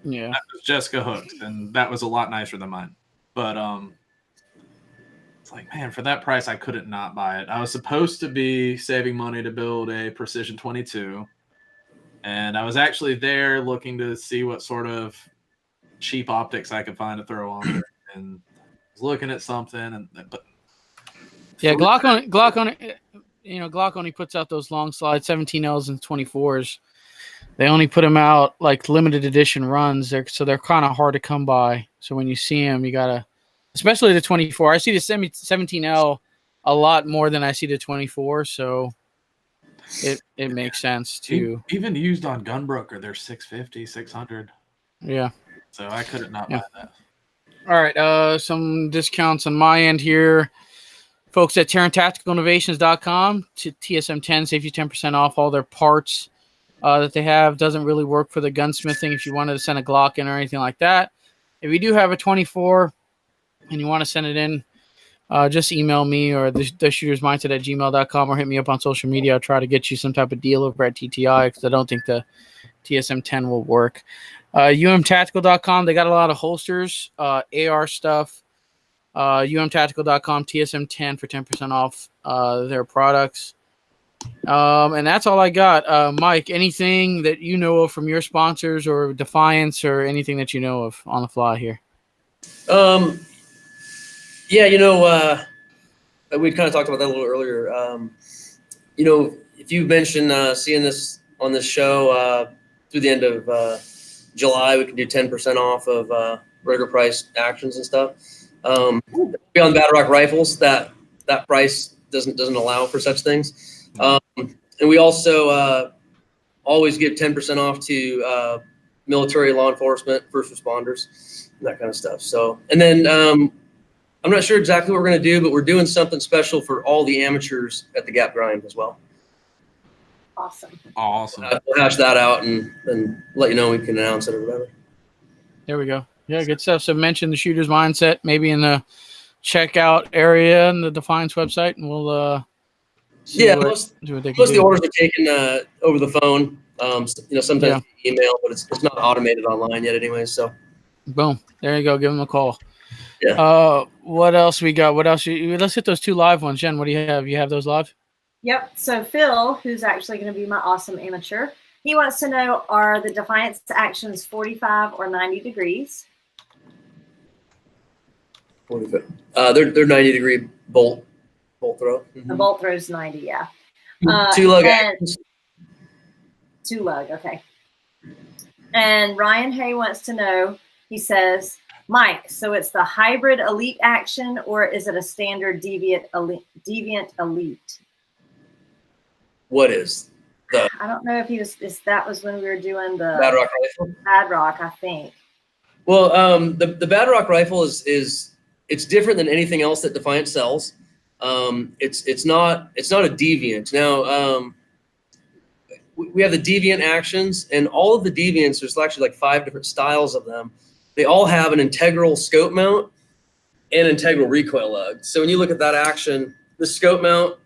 Yeah, that was Jessica Hooked, and that was a lot nicer than mine. But it's like, man, for that price, I couldn't not buy it. I was supposed to be saving money to build a Precision 22, and I was actually there looking to see what sort of cheap optics I could find to throw on it, and I was looking at something, but yeah, Glock on it. Glock only puts out those long slide 17Ls and 24s. They only put them out like limited edition runs, so they're kind of hard to come by. So when you see them, you gotta, especially the 24. I see the 17L a lot more than I see the 24, so it makes sense to even used on Gunbroker. They're $650, $600. Yeah. So I couldn't not buy that. All right, some discounts on my end here. Folks at TaranTacticalInnovations.com to TSM10 save you 10% off all their parts that they have. Doesn't really work for the gunsmithing if you wanted to send a Glock in or anything like that. If you do have a 24 and you want to send it in, just email me or the shootersmindset@gmail.com or hit me up on social media. I'll try to get you some type of deal over at TTI because I don't think the TSM10 will work. UMTactical.com, they got a lot of holsters, AR stuff. UMTactical.com, TSM10 for 10% off their products. And that's all I got. Mike, anything that you know of from your sponsors or Defiance or anything that you know of on the fly here? Yeah, we kind of talked about that a little earlier. If you mentioned seeing this on this show through the end of July, we can do 10% off of regular price actions and stuff. On Badrock rifles, that price doesn't allow for such things. And we also always give 10% off to military, law enforcement, first responders, that kind of stuff. So, and then I'm not sure exactly what we're going to do, but we're doing something special for all the amateurs at the Gap Grind as well. Awesome. We'll hash that out and let you know when we can announce it or whatever. There we go. Yeah, good stuff. So mention the Shooter's Mindset maybe in the checkout area in the Defiance website, and we'll see most of the orders are taken over the phone. Sometimes email, but it's not automated online yet anyway. So boom, there you go. Give them a call. Yeah. What else we got? Let's hit those 2 live ones. Jen, what do you have? You have those live? Yep. So Phil, who's actually going to be my awesome amateur, he wants to know, are the Defiance actions 45 or 90 degrees? 45. They're 90-degree bolt throw. Mm-hmm. The bolt throw's 90, yeah. 2 lug actions. 2 lug, okay. And Ryan Hay wants to know, he says, Mike, so it's the hybrid elite action or is it a standard deviant elite? What is the? I don't know if that was when we were doing the Badrock rifle. Badrock, I think. Well, the Badrock rifle is it's different than anything else that Defiance sells. It's not a deviant. Now we have the deviant actions, and all of the deviants, there's actually like 5 different styles of them. They all have an integral scope mount and integral recoil lug. So when you look at that action, the scope mount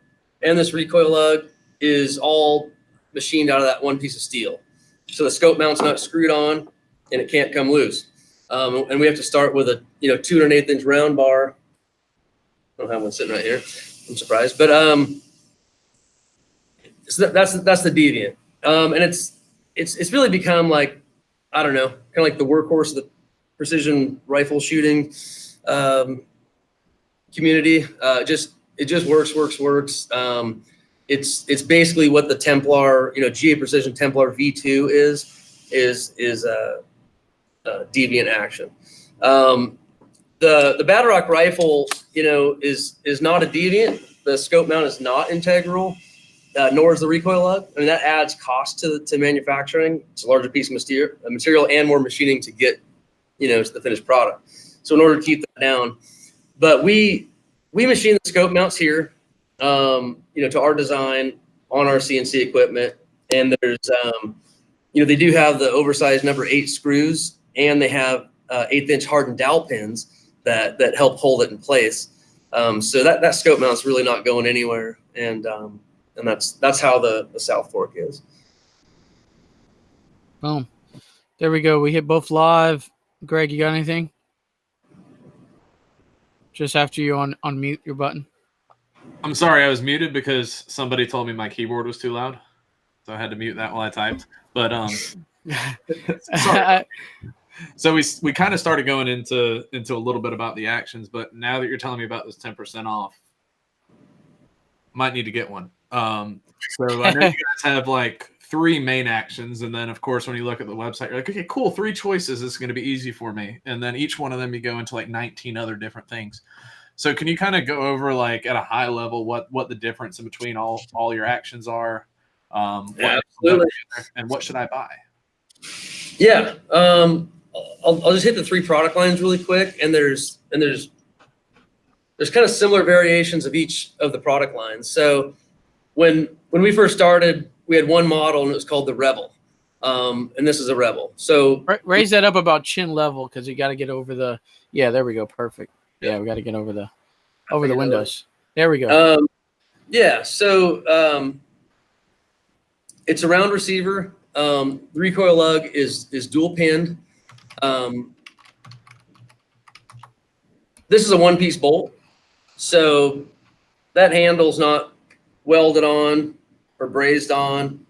and this recoil lug is all machined out of that one piece of steel. So the scope mount's not screwed on and it can't come loose. And we have to start with a 2 1/8 inch round bar. I don't have one sitting right here. I'm surprised, but so that's the deviant. And it's really become like, I don't know, kind of like the workhorse of the precision rifle shooting community. It just works. It's basically what the Templar, GA Precision Templar V2 is. is deviant action. The Badrock rifle, is not a deviant. The scope mount is not integral, nor is the recoil lug. I mean, that adds cost to manufacturing. It's a larger piece of material and more machining to get, to the finished product. So in order to keep that down, but we machine the scope mounts here, to our design on our CNC equipment. And there's, they do have the oversized number 8 screws, and they have 1/8-inch hardened dowel pins that help hold it in place. So that scope mount's really not going anywhere, and that's how the South Fork is. Boom. There we go. We hit both live. Greg, you got anything? Just after you unmute your button. I'm sorry, I was muted because somebody told me my keyboard was too loud, so I had to mute that while I typed. But sorry. So we kind of started going into a little bit about the actions, but now that you're telling me about this 10% off, might need to get one. So I know you guys have like 3 main actions, and then of course when you look at the website, you're like, okay, cool, 3 choices. This is going to be easy for me, and then each one of them you go into like 19 other different things. So can you kind of go over like at a high level what the difference in between all your actions are? Absolutely. And what should I buy? Yeah. I'll just hit the 3 product lines really quick, and there's kind of similar variations of each of the product lines. So when we first started, we had one model, and it was called the Rebel, and this is a Rebel. So raise that up about chin level, because you got to get over the. Yeah, there we go. Perfect. Yeah, we got to get over the windows. There we go. Yeah. So it's a round receiver. The recoil lug is dual pinned. This is a 1-piece bolt, so that handle's not welded on or brazed on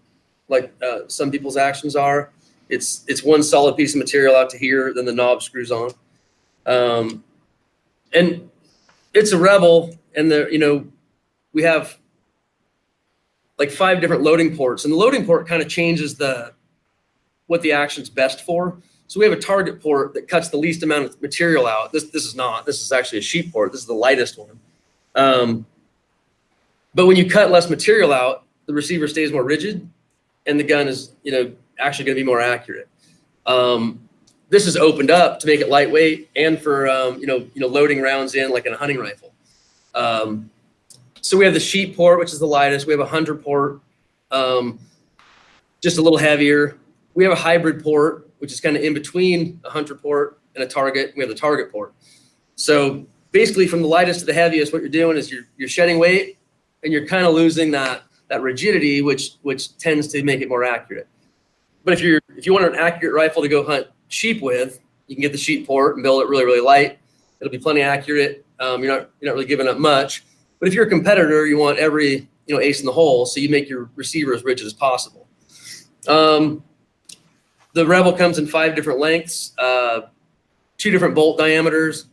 like some people's actions are. It's one solid piece of material out to here, then the knob screws on. And it's a Rebel, and we have like 5 different loading ports, and the loading port kind of changes what the action's best for. So we have a target port that cuts the least amount of material out. This is not. This is actually a sheet port. This is the lightest one. But when you cut less material out, the receiver stays more rigid, and the gun is actually going to be more accurate. This is opened up to make it lightweight and for loading rounds in like in a hunting rifle. So we have the sheet port, which is the lightest. We have a hunter port, just a little heavier. We have a hybrid port, which is kind of in between a hunter port and a target. We have the target port. So basically, from the lightest to the heaviest, what you're doing is you're shedding weight, and you're kind of losing that rigidity, which tends to make it more accurate. But if you want an accurate rifle to go hunt sheep with, you can get the sheet port and build it really, really light. It'll be plenty accurate. You're not really giving up much. But if you're a competitor, you want every ace in the hole, so you make your receiver as rigid as possible. The Rebel comes in 5 different lengths, 2 different bolt diameters,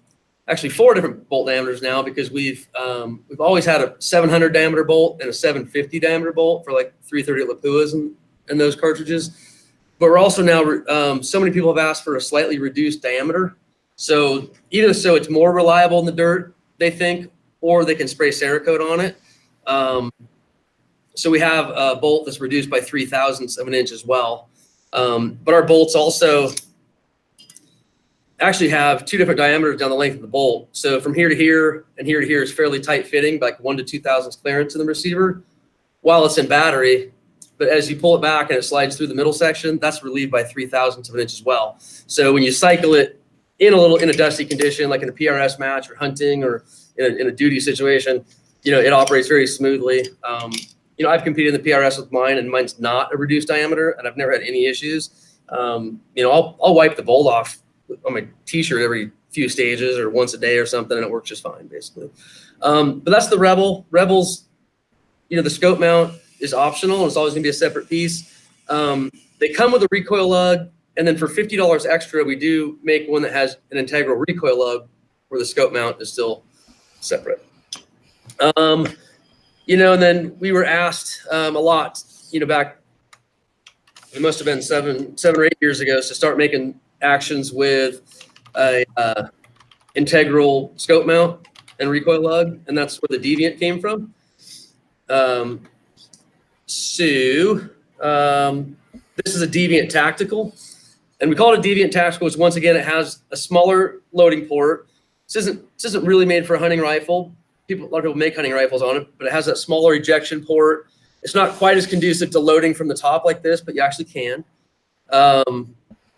actually 4 different bolt diameters now, because we've always had a 700 diameter bolt and a 750 diameter bolt for like 330 Lapuas and those cartridges. But we're also now, so many people have asked for a slightly reduced diameter. So either so it's more reliable in the dirt, they think, or they can spray Cerakote on it. So we have a bolt that's reduced by 0.003 of an inch as well. But our bolts also actually have 2 different diameters down the length of the bolt. So from here to here and here to here is fairly tight fitting, like 1 to 2,000 clearance in the receiver while it's in battery. But as you pull it back and it slides through the middle section, that's relieved by 0.003 of an inch as well. So when you cycle it in a dusty condition, like in a PRS match or hunting or in a duty situation, it operates very smoothly. I've competed in the PRS with mine, and mine's not a reduced diameter, and I've never had any issues. I'll wipe the bolt off on my T-shirt every few stages or once a day or something, and it works just fine, basically. But that's the Rebel. Rebels, the scope mount is optional, and it's always going to be a separate piece. They come with a recoil lug, and then for $50 extra, we do make one that has an integral recoil lug where the scope mount is still separate. And then we were asked a lot, back it must have been 7 or 8 years ago, to start making actions with a integral scope mount and recoil lug, and that's where the Deviant came from. This is a Deviant Tactical, and we call it a Deviant Tactical because, once again, it has a smaller loading port. This isn't really made for a hunting rifle. A lot of people make hunting rifles on it, but it has that smaller ejection port. It's not quite as conducive to loading from the top like this, but you actually can.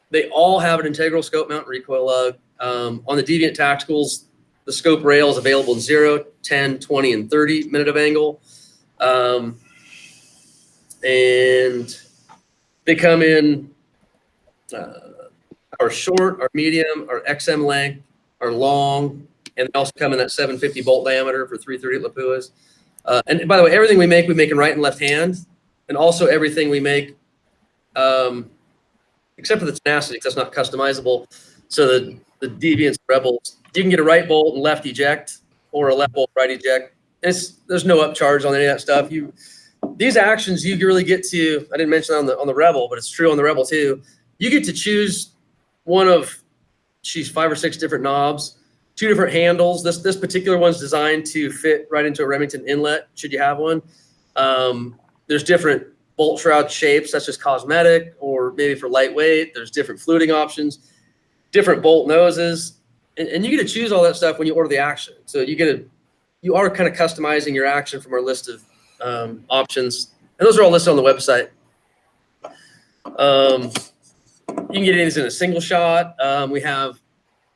They all have an integral scope mount and recoil lug. On the Deviant Tacticals, the scope rail is available in 0, 10, 20, and 30 minute of angle. And they come in our short, our medium, our XM length, our long, and they also come in that 750 bolt diameter for 338 Lapuas. And by the way, everything we make in right and left hand, and also everything we make, except for the tenacity, because that's not customizable. So the Deviants, Rebels, you can get a right bolt and left eject, or a left bolt, right eject. There's no upcharge on any of that stuff. These actions, you really get to, I didn't mention that on the Rebel, but it's true on the Rebel too. You get to choose one of, 5 or 6 different knobs, 2 different handles. This particular one's designed to fit right into a Remington inlet, should you have one. There's different bolt shroud shapes, that's just cosmetic, or maybe for lightweight. There's different fluting options, different bolt noses, and you get to choose all that stuff when you order the action. So you are kind of customizing your action from our list of options, and those are all listed on the website. You can get these in a single shot. We have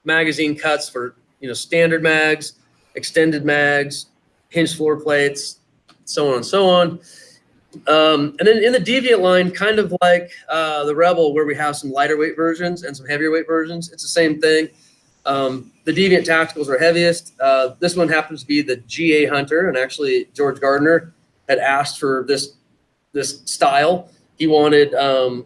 magazine cuts for standard mags, extended mags, hinge floor plates, so on and so on. And then in the Deviant line, kind of like the Rebel, where we have some lighter weight versions and some heavier weight versions, it's the same thing. The Deviant Tacticals are heaviest. This one happens to be the GA Hunter, and actually George Gardner had asked for this style. He wanted a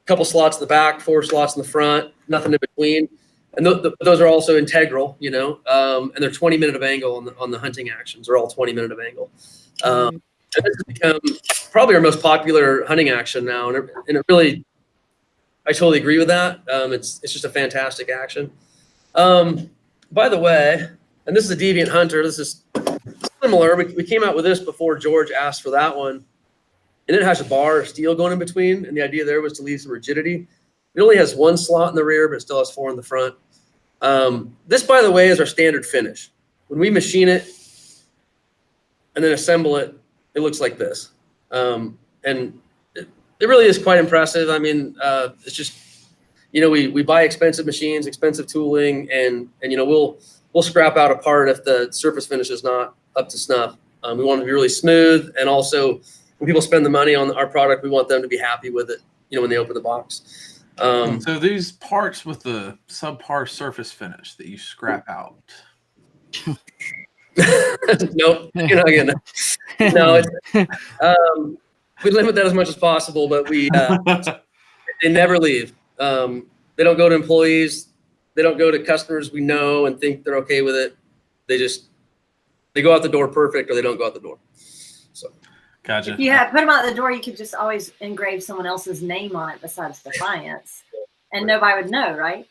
couple slots in the back, 4 slots in the front, nothing in between. And those are also integral, and they're 20 minute of angle on the hunting actions. They're all 20 minute of angle. And this has become probably our most popular hunting action now, and it really, I totally agree with that. It's just a fantastic action. By the way, and this is a Deviant Hunter. This is similar. We came out with this before George asked for that one, and it has a bar of steel going in between, and the idea there was to leave some rigidity. It only has 1 slot in the rear, but it still has 4 in the front. This, by the way, is our standard finish. When we machine it and then assemble it, it looks like this. And it really is quite impressive. I mean, it's just, we buy expensive machines, expensive tooling, and we'll scrap out a part if the surface finish is not up to snuff. We want it to be really smooth, and also when people spend the money on our product, we want them to be happy with it, when they open the box. So these parts with the subpar surface finish that you scrap out. Nope, you're not getting that. No, we limit that as much as possible, but they never leave. They don't go to employees. They don't go to customers we know and think they're okay with it. They go out the door perfect, or they don't go out the door. So, gotcha. If you put them out the door, you could just always engrave someone else's name on it besides Defiance, and nobody would know, right?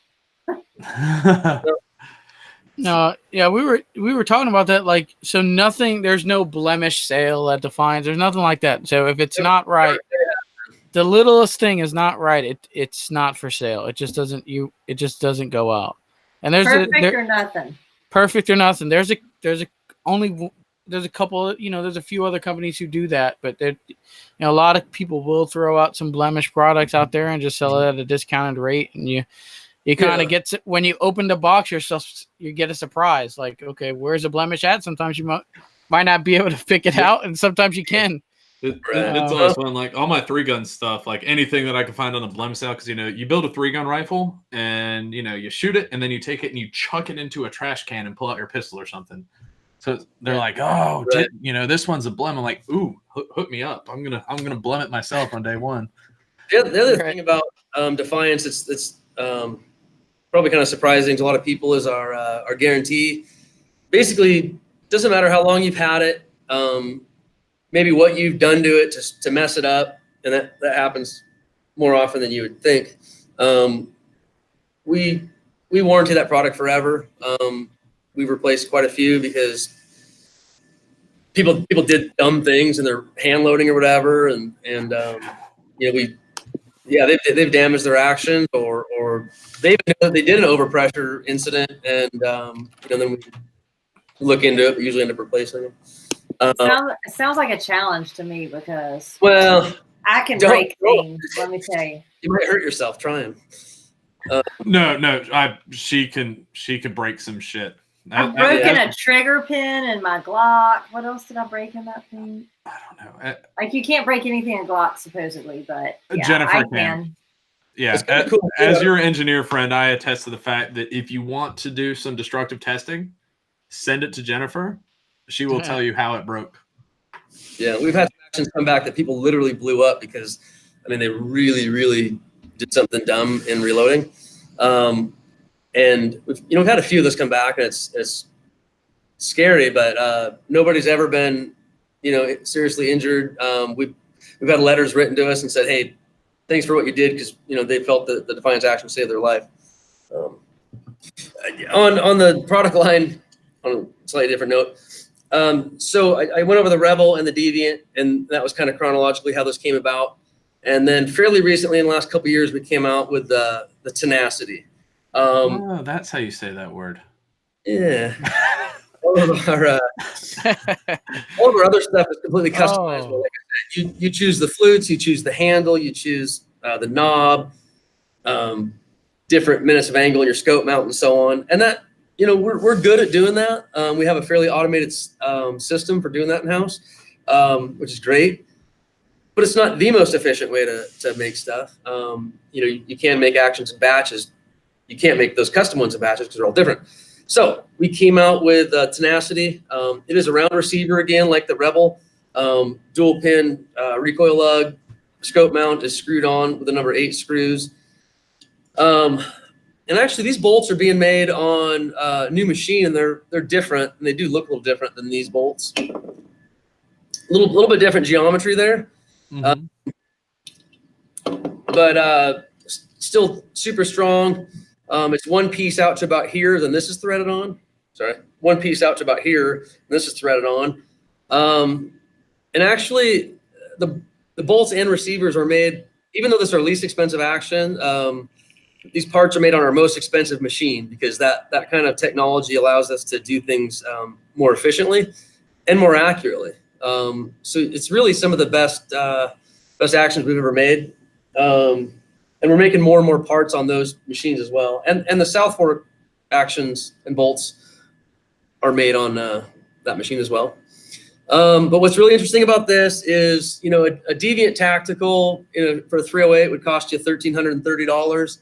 No, yeah, we were talking about that. Like, so nothing. There's no blemish sale at Defiance. There's nothing like that. So if it's not right, the littlest thing is not right, it's not for sale. It just doesn't go out. And there's perfect or nothing. Perfect or nothing. There's a couple. There's a few other companies who do that, but a lot of people will throw out some blemish products out there and just sell it at a discounted rate, and you kind of get when you open the box yourself, you get a surprise. Like, okay, where's the blemish at? Sometimes you might not be able to pick it out, and sometimes you can. It's always fun. Like all my 3-gun stuff, like anything that I can find on the blem sale, because you build a 3-gun rifle and you shoot it, and then you take it and you chuck it into a trash can and pull out your pistol or something. So they're like, oh, this one's a blem. I'm like, ooh, hook me up. I'm gonna blem it myself on day one. The other thing about Defiance, it's probably kind of surprising to a lot of people, is our guarantee. Basically, doesn't matter how long you've had it, maybe what you've done to it to mess it up, and that happens more often than you would think. We warranty that product forever. We've replaced quite a few because people did dumb things and they're hand loading or whatever, and they've damaged their actions or they did an overpressure incident, and then we look into it. We usually end up replacing them. It sounds like a challenge to me because I can break things. Let me tell you, you might hurt yourself trying. No, she can break some shit. I've broken a trigger pin in my Glock. What else did I break in that thing? I don't know. Like you can't break anything in Glock supposedly, but yeah, Jennifer I can. Yeah, as your engineer friend, I attest to the fact that if you want to do some destructive testing, send it to Jennifer. She will tell you how it broke. Yeah, we've had actions come back that people literally blew up because, they really, really did something dumb in reloading. And we've had a few of those come back, and it's scary, but nobody's ever been, seriously injured. We've had letters written to us and said, hey, thanks for what you did, because they felt that the Defiance action saved their life. On the product line, on a slightly different note, so I went over the Rebel and the Deviant, and that was kind of chronologically how this came about. And then fairly recently, in the last couple of years, we came out with the Tenacity. That's how you say that word. Yeah. all of our other stuff is completely customizable. Like I said, you choose the flutes, you choose the handle, you choose the knob, different minutes of angle in your scope mount, and so on. And that, we're good at doing that. We have a fairly automated system for doing that in house, which is great. But it's not the most efficient way to make stuff. You can make actions in batches. You can't make those custom ones in batches because they're all different. So we came out with Tenacity. It is a round receiver again, like the Rebel. Dual pin recoil lug. Scope mount is screwed on with the number 8 screws. And actually, these bolts are being made on a new machine, and they're different, and they do look a little different than these bolts. A little bit different geometry there. Mm-hmm. But still super strong. It's one piece out to about here, then this is threaded on. Sorry, one piece out to about here, and this is threaded on. And actually, the bolts and receivers are made, even though this is our least expensive action, these parts are made on our most expensive machine, because that kind of technology allows us to do things more efficiently and more accurately. So it's really some of the best actions we've ever made. And we're making more and more parts on those machines as well. And the South Fork actions and bolts are made on that machine as well. But what's really interesting about this is, a Deviant Tactical for a 308 would cost you $1,330.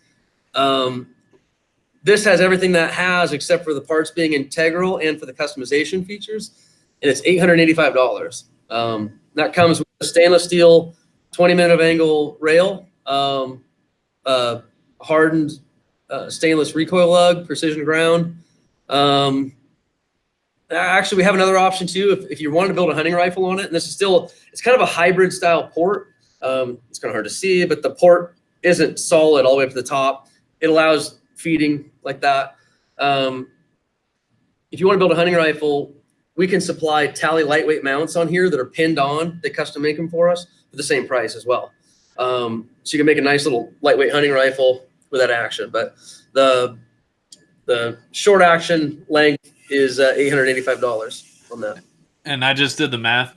This has everything that has, except for the parts being integral and for the customization features, and it's $885. That comes with a stainless steel 20-minute of angle rail, hardened stainless recoil lug, precision ground. Actually, we have another option too. If you wanted to build a hunting rifle on it, and this is it's kind of a hybrid style port. It's kind of hard to see, but the port isn't solid all the way up to the top. It allows feeding like that. If you want to build a hunting rifle, we can supply Tally lightweight mounts on here that are pinned on. They custom make them for us for the same price as well. So you can make a nice little lightweight hunting rifle with that action. But the short action length is $885 on that. And I just did the math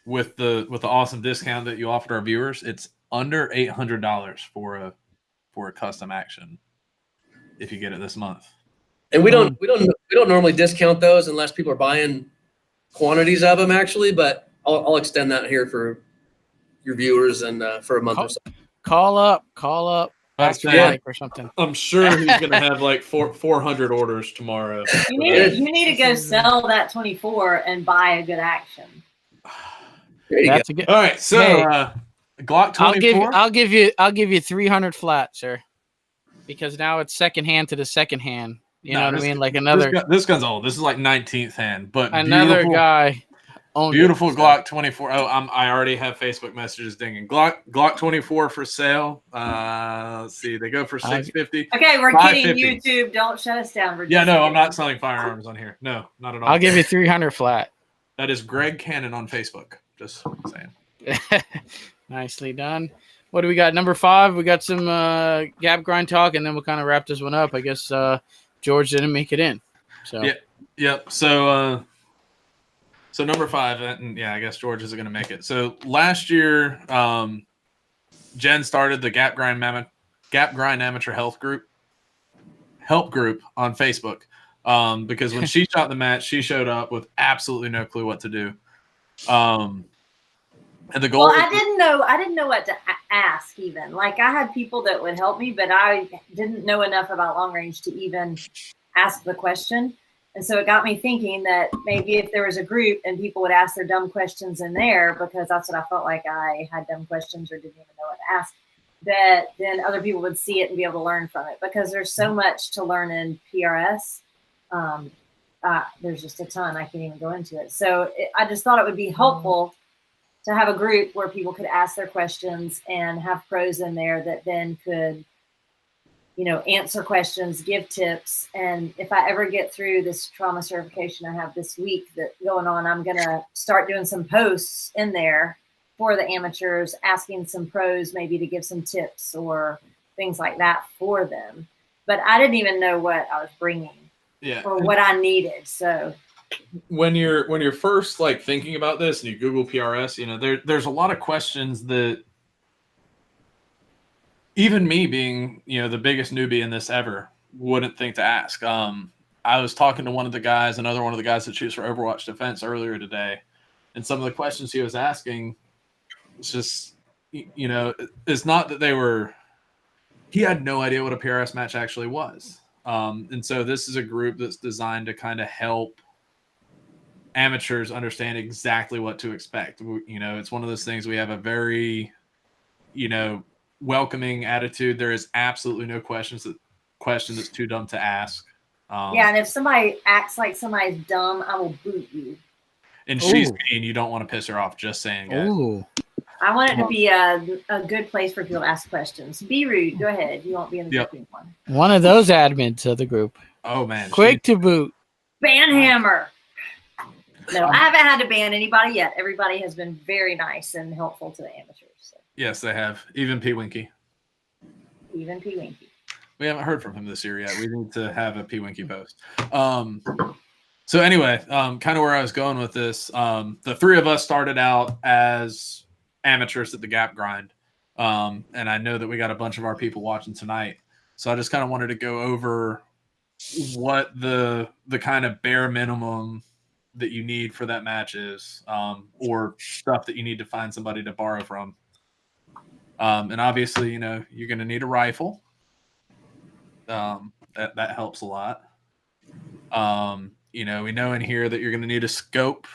with the awesome discount that you offered our viewers. It's under $800 for a custom action if you get it this month. And we don't normally discount those unless people are buying quantities of them, actually. But I'll extend that here for your viewers and for a month or so. Call up. Or something. I'm sure he's gonna have like 400 orders tomorrow. You need to go sell that 24 and buy a good action. That's a good. All right, so Glock 24. I'll give you 300 flat, sir, because now it's second hand to the second hand. You know what I mean? Like another. This gun's old. This is like 19th hand, but another guy Beautiful Glock 24. Oh, I already have Facebook messages dinging. Glock 24 for sale. Let's see. They go for $650. Okay, we're kidding. YouTube, don't shut us down. Yeah, no, I'm not selling firearms on here. No, not at all. I'll give you 300 flat. That is Greg Cannon on Facebook. Just saying. Nicely done. What do we got? Number 5. We got some gap grind talk, and then we'll kind of wrap this one up. I guess George didn't make it in. So yeah, yep. So number 5, and yeah, I guess George isn't going to make it. So last year, Jen started the Gap Grind Amateur Help Group on Facebook, because when she shot the match, she showed up with absolutely no clue what to do. And the goal. Well, I didn't know what to ask even. Like, I had people that would help me, but I didn't know enough about long range to even ask the question. And so it got me thinking that maybe if there was a group and people would ask their dumb questions in there, because that's what I felt like I had dumb questions or didn't even know what to ask, that then other people would see it and be able to learn from it, because there's so much to learn in PRS. There's just a ton. I can't even go into it. So I just thought it would be helpful to have a group where people could ask their questions and have pros in there that then could, answer questions, give tips. And if I ever get through this trauma certification I have this week that going on, I'm going to start doing some posts in there for the amateurs, asking some pros maybe to give some tips or things like that for them. But I didn't even know what I was bringing or what I needed. So when you're first like thinking about this and you Google PRS, there's a lot of questions that even me being, the biggest newbie in this ever wouldn't think to ask. I was talking to another one of the guys that shoots for Overwatch Defense earlier today, and some of the questions he was asking, it's just, it's not that he had no idea what a PRS match actually was. And so this is a group that's designed to kind of help amateurs understand exactly what to expect. It's one of those things, we have a very, welcoming attitude. There is absolutely no question that's too dumb to ask. And if somebody acts like somebody's dumb, I will boot you. And she's mean. You don't want to piss her off. Just saying, guys. Ooh. I want it to be a good place for people to ask questions. Be rude. Go ahead. You won't be in the booking one. One of those admins of the group. Oh, man. Quick to boot. Banhammer. No, I haven't had to ban anybody yet. Everybody has been very nice and helpful to the amateurs. So. Yes, they have. Even P. Winky. Even P. Winky. We haven't heard from him this year yet. We need to have a P. Winky post. So anyway, kind of where I was going with this, the 3 of us started out as amateurs at the Gap Grind. And I know that we got a bunch of our people watching tonight. So I just kind of wanted to go over what the kind of bare minimum that you need for that match is, or stuff that you need to find somebody to borrow from. And obviously, you're going to need a rifle. That helps a lot. We know in here that you're going to need a scope.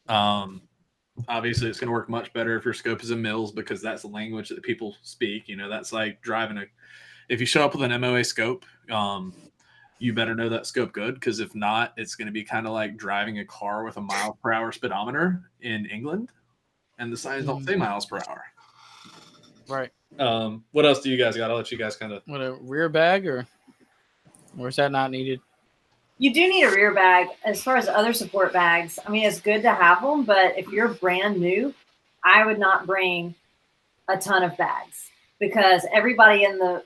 Obviously, it's going to work much better if your scope is in mils, because that's the language that people speak. That's like driving if you show up with an MOA scope, you better know that scope good, because if not, it's going to be kind of like driving a car with a mile per hour speedometer in England, and the signs don't say miles per hour. Right. What else do you guys got? I'll let you guys kind of. What, a rear bag, or is that not needed? You do need a rear bag. As far as other support bags, I mean, it's good to have them, but if you're brand new, I would not bring a ton of bags, because everybody in the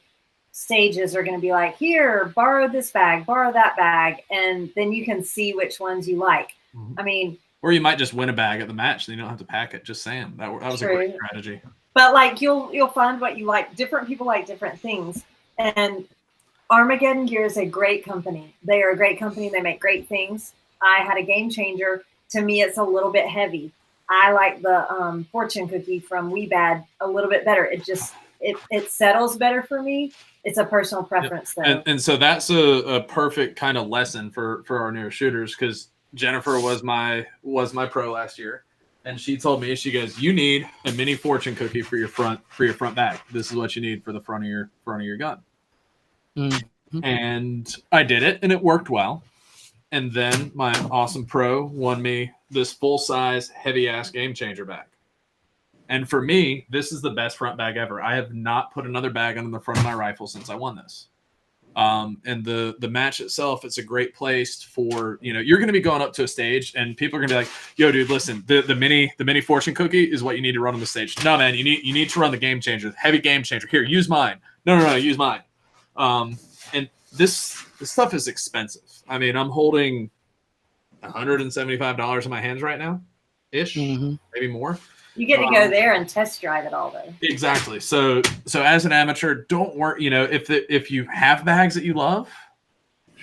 stages are going to be like, here, borrow this bag, borrow that bag, and then you can see which ones you like. Mm-hmm. I mean, or you might just win a bag at the match, then you don't have to pack it. Just saying, that was true. A great strategy. But like, you'll find what you like. Different people like different things, and Armageddon Gear is a great company. They are a great company. They make great things. I had a Game Changer. To me, it's a little bit heavy. I like the fortune cookie from Weebad a little bit better. It settles better for me. It's a personal preference, though. And so that's a perfect kind of lesson for our newer shooters, because Jennifer was my pro last year, and she told me, she goes, you need a mini fortune cookie for your front bag. This is what you need for the front of your gun. Mm-hmm. And I did it, and it worked well. And then my awesome pro won me this full-size, heavy-ass game changer bag. And for me, this is the best front bag ever. I have not put another bag under the front of my rifle since I won this. And the match itself, it's a great place for, you're going to be going up to a stage and people are going to be like, yo, dude, listen, the mini fortune cookie is what you need to run on the stage. No, man, you need to run the game changer, heavy game changer. Here, use mine. No, use mine. And this stuff is expensive. I mean, I'm holding $175 in my hands right now, ish, maybe more. You get to go there and test drive it all, though. Exactly. So as an amateur, don't worry. If you have bags that you love,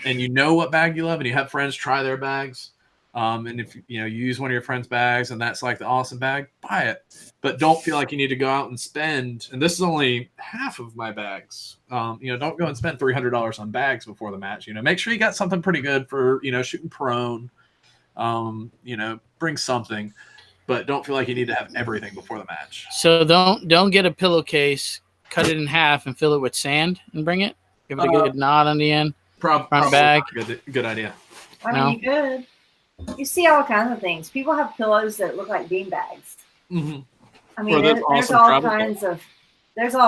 and you know what bag you love, and you have friends try their bags, and if you use one of your friends' bags, and that's like the awesome bag, buy it. But don't feel like you need to go out and spend. And this is only half of my bags. Don't go and spend $300 on bags before the match. Make sure you got something pretty good for shooting prone. Bring something. But don't feel like you need to have everything before the match. So don't get a pillowcase, cut it in half, and fill it with sand and bring it. Give it a good knot on the end. Front bag. Good idea. I mean, you could. You see all kinds of things. People have pillows that look like bean bags. Mm-hmm. I mean, there's all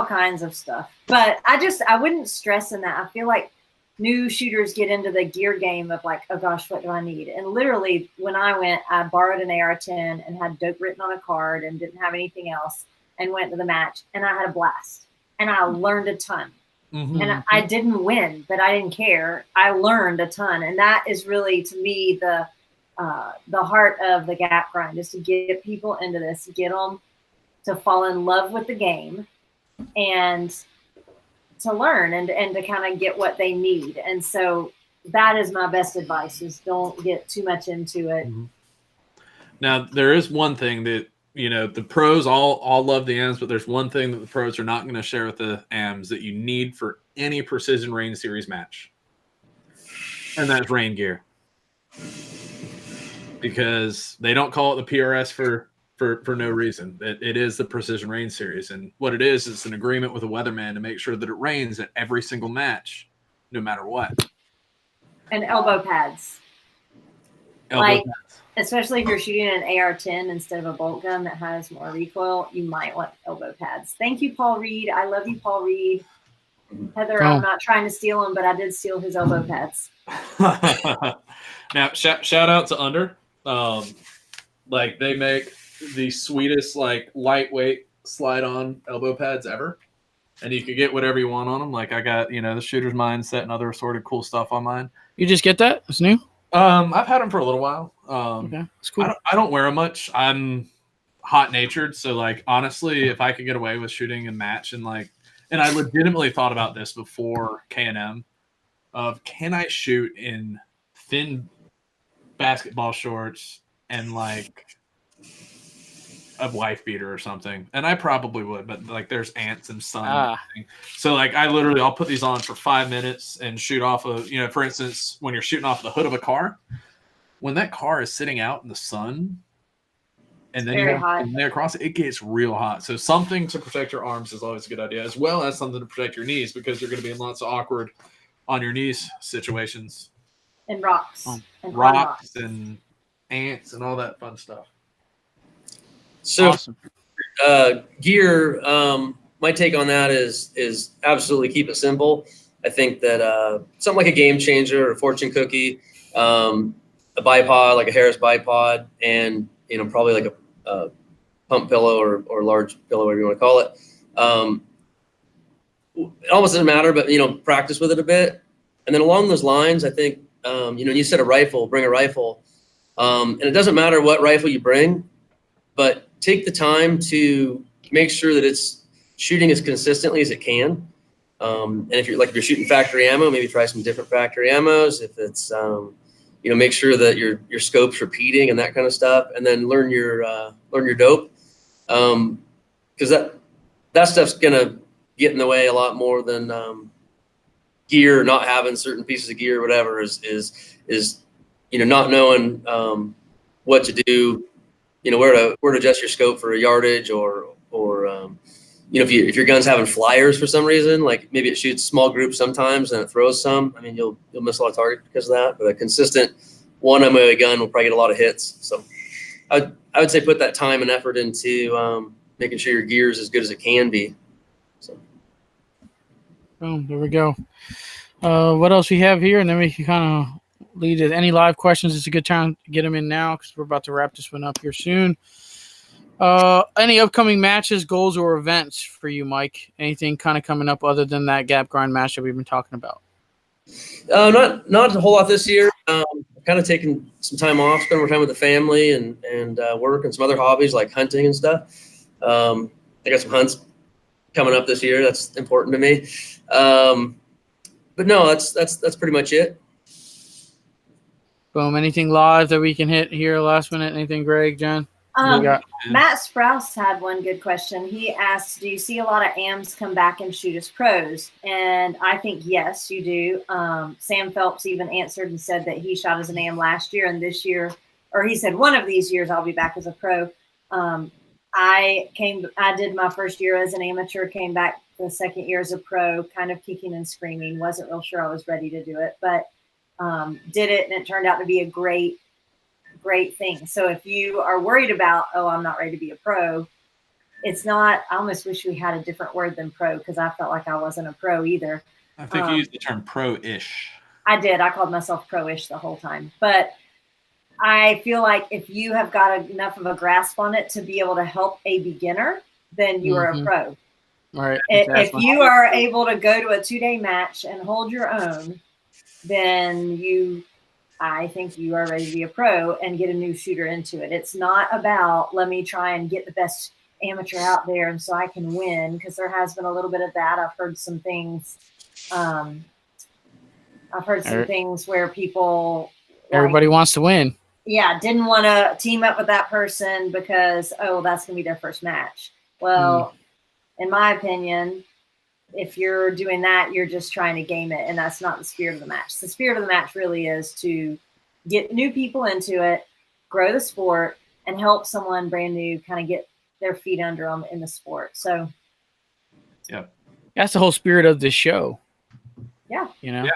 kinds of stuff. But I wouldn't stress in that. I feel like new shooters get into the gear game of like, oh gosh, what do I need? And literally when I went, I borrowed an AR-10 and had dope written on a card and didn't have anything else and went to the match and I had a blast and I learned a ton. And I didn't win, but I didn't care. I learned a ton. And that is really, to me, the heart of the gap grind, is to get people into this, get them to fall in love with the game and to learn and to kind of get what they need. And so that is my best advice, is don't get too much into it. Now, there is one thing that, the pros all love the AMs, but there's one thing that the pros are not going to share with the AMs that you need for any Precision Rain Series match. And that's rain gear. Because they don't call it the PRS for no reason. It is the Precision Rain Series. And what it is, it's an agreement with a weatherman to make sure that it rains at every single match, no matter what. And elbow pads. Pads. Especially if you're shooting an AR-10 instead of a bolt gun that has more recoil, you might want elbow pads. Thank you, Paul Reed. I love you, Paul Reed. Heather, I'm not trying to steal him, but I did steal his elbow pads. Now, shout out to Under. They make the sweetest, lightweight slide-on elbow pads ever. And you can get whatever you want on them. Like, I got, the shooter's mindset and other assorted cool stuff on mine. You just get that? It's new? I've had them for a little while. Okay, it's cool. I don't wear them much. I'm hot-natured, so honestly, if I could get away with shooting and match and I legitimately thought about this before K&M, of can I shoot in thin basketball shorts and a wife beater or something, and I probably would, but there's ants and sun and everything. So I'll put these on for 5 minutes and shoot off of, for instance, when you're shooting off the hood of a car, when that car is sitting out in the sun and then you're across it gets real hot. So something to protect your arms is always a good idea, as well as something to protect your knees, because you're going to be in lots of awkward on your knees situations. And rocks. Rocks and ants and all that fun stuff. So, awesome. Gear, my take on that is absolutely keep it simple. I think that something like a game changer or a fortune cookie, a bipod, like a Harris bipod, and probably like a pump pillow or large pillow, whatever you want to call it. It almost doesn't matter, but practice with it a bit. And then along those lines, I think you said a rifle, bring a rifle, and it doesn't matter what rifle you bring, but take the time to make sure that it's shooting as consistently as it can. And if you're shooting factory ammo, maybe try some different factory ammos. If it's, make sure that your scope's repeating and that kind of stuff, and then learn your dope. Cause that stuff's going to get in the way a lot more than, gear, not having certain pieces of gear, or whatever is not knowing, what to do, where to adjust your scope for a yardage or if your gun's having flyers for some reason, maybe it shoots small groups sometimes and it throws some. I mean, you'll miss a lot of targets because of that. But a consistent one MOA gun will probably get a lot of hits. So I would say put that time and effort into making sure your gear is as good as it can be. So. Boom, there we go. What else we have here, and then we can kind of lead to any live questions. It's a good time to get them in now because we're about to wrap this one up here soon. Any upcoming matches, goals, or events for you, Mike? Anything kind of coming up other than that gap grind match that we've been talking about? Not a whole lot this year. Kind of taking some time off, spending more time with the family, and work and some other hobbies like hunting and stuff. I got some hunts coming up this year. That's important to me. But no, that's pretty much it. Boom. Anything live that we can hit here last minute? Anything, Greg, John? Matt Sprouse had one good question. He asked, do you see a lot of AMs come back and shoot as pros? And I think, yes, you do. Sam Phelps even answered and said that he shot as an AM last year, and this year, or he said one of these years I'll be back as a pro. I did my first year as an amateur, came back the second year as a pro, kind of kicking and screaming. Wasn't real sure I was ready to do it, but did it, and it turned out to be a great thing. So if you are worried about, I'm not ready to be a pro, it's not, I almost wish we had a different word than pro, because I felt like I wasn't a pro either. I think you used the term pro-ish. I did. I called myself pro-ish the whole time. But I feel like if you have got enough of a grasp on it to be able to help a beginner, then you are a pro. All right. If you are able to go to a 2-day match and hold your own, then I think you are ready to be a pro and get a new shooter into it. It's not about, let me try and get the best amateur out there and so I can win, because there has been a little bit of that. I've heard some things. Things where people, everybody wants to win. Yeah, didn't want to team up with that person because, that's going to be their first match. Well, in my opinion, if you're doing that, you're just trying to game it, and that's not the spirit of the match. The spirit of the match really is to get new people into it, grow the sport, and help someone brand new kind of get their feet under them in the sport. So, yeah, that's the whole spirit of this show. Yeah, Yeah.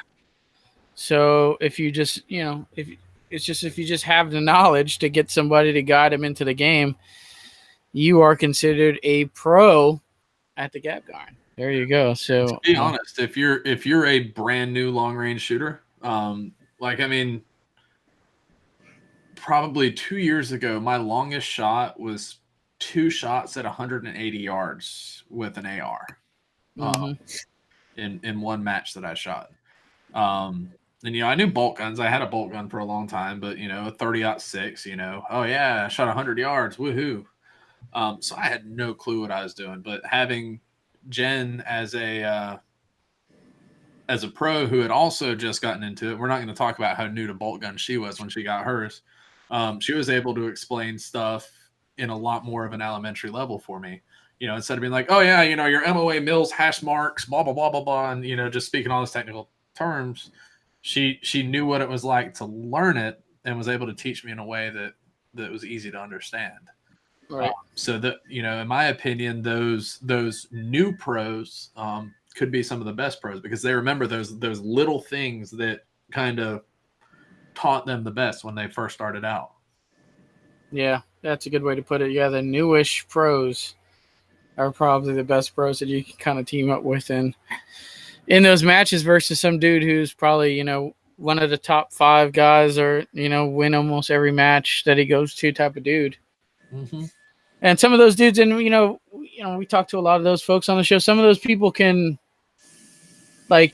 So if you just, if you just have the knowledge to get somebody to guide them into the game, you are considered a pro at the gap grind. There you go. So to be honest, if you're a brand new long range shooter, probably 2 years ago, my longest shot was 2 shots at 180 yards with an AR in one match that I shot. And I knew bolt guns. I had a bolt gun for a long time, but a 30-06, I shot 100 yards, woohoo. So I had no clue what I was doing, but having Jen as a pro who had also just gotten into it. We're not going to talk about how new to bolt gun she was when she got hers. She was able to explain stuff in a lot more of an elementary level for me. Instead of being like, your MOA mills, hash marks, blah, blah, blah, blah, blah, and, just speaking all those technical terms, she knew what it was like to learn it and was able to teach me in a way that was easy to understand. Right. So that, in my opinion, those new pros could be some of the best pros because they remember those little things that kind of taught them the best when they first started out. Yeah, that's a good way to put it. Yeah, the newish pros are probably the best pros that you can kind of team up with in those matches versus some dude who's probably, one of the top 5 guys or, win almost every match that he goes to type of dude. Mm-hmm. And some of those dudes, and we talk to a lot of those folks on the show. Some of those people can, they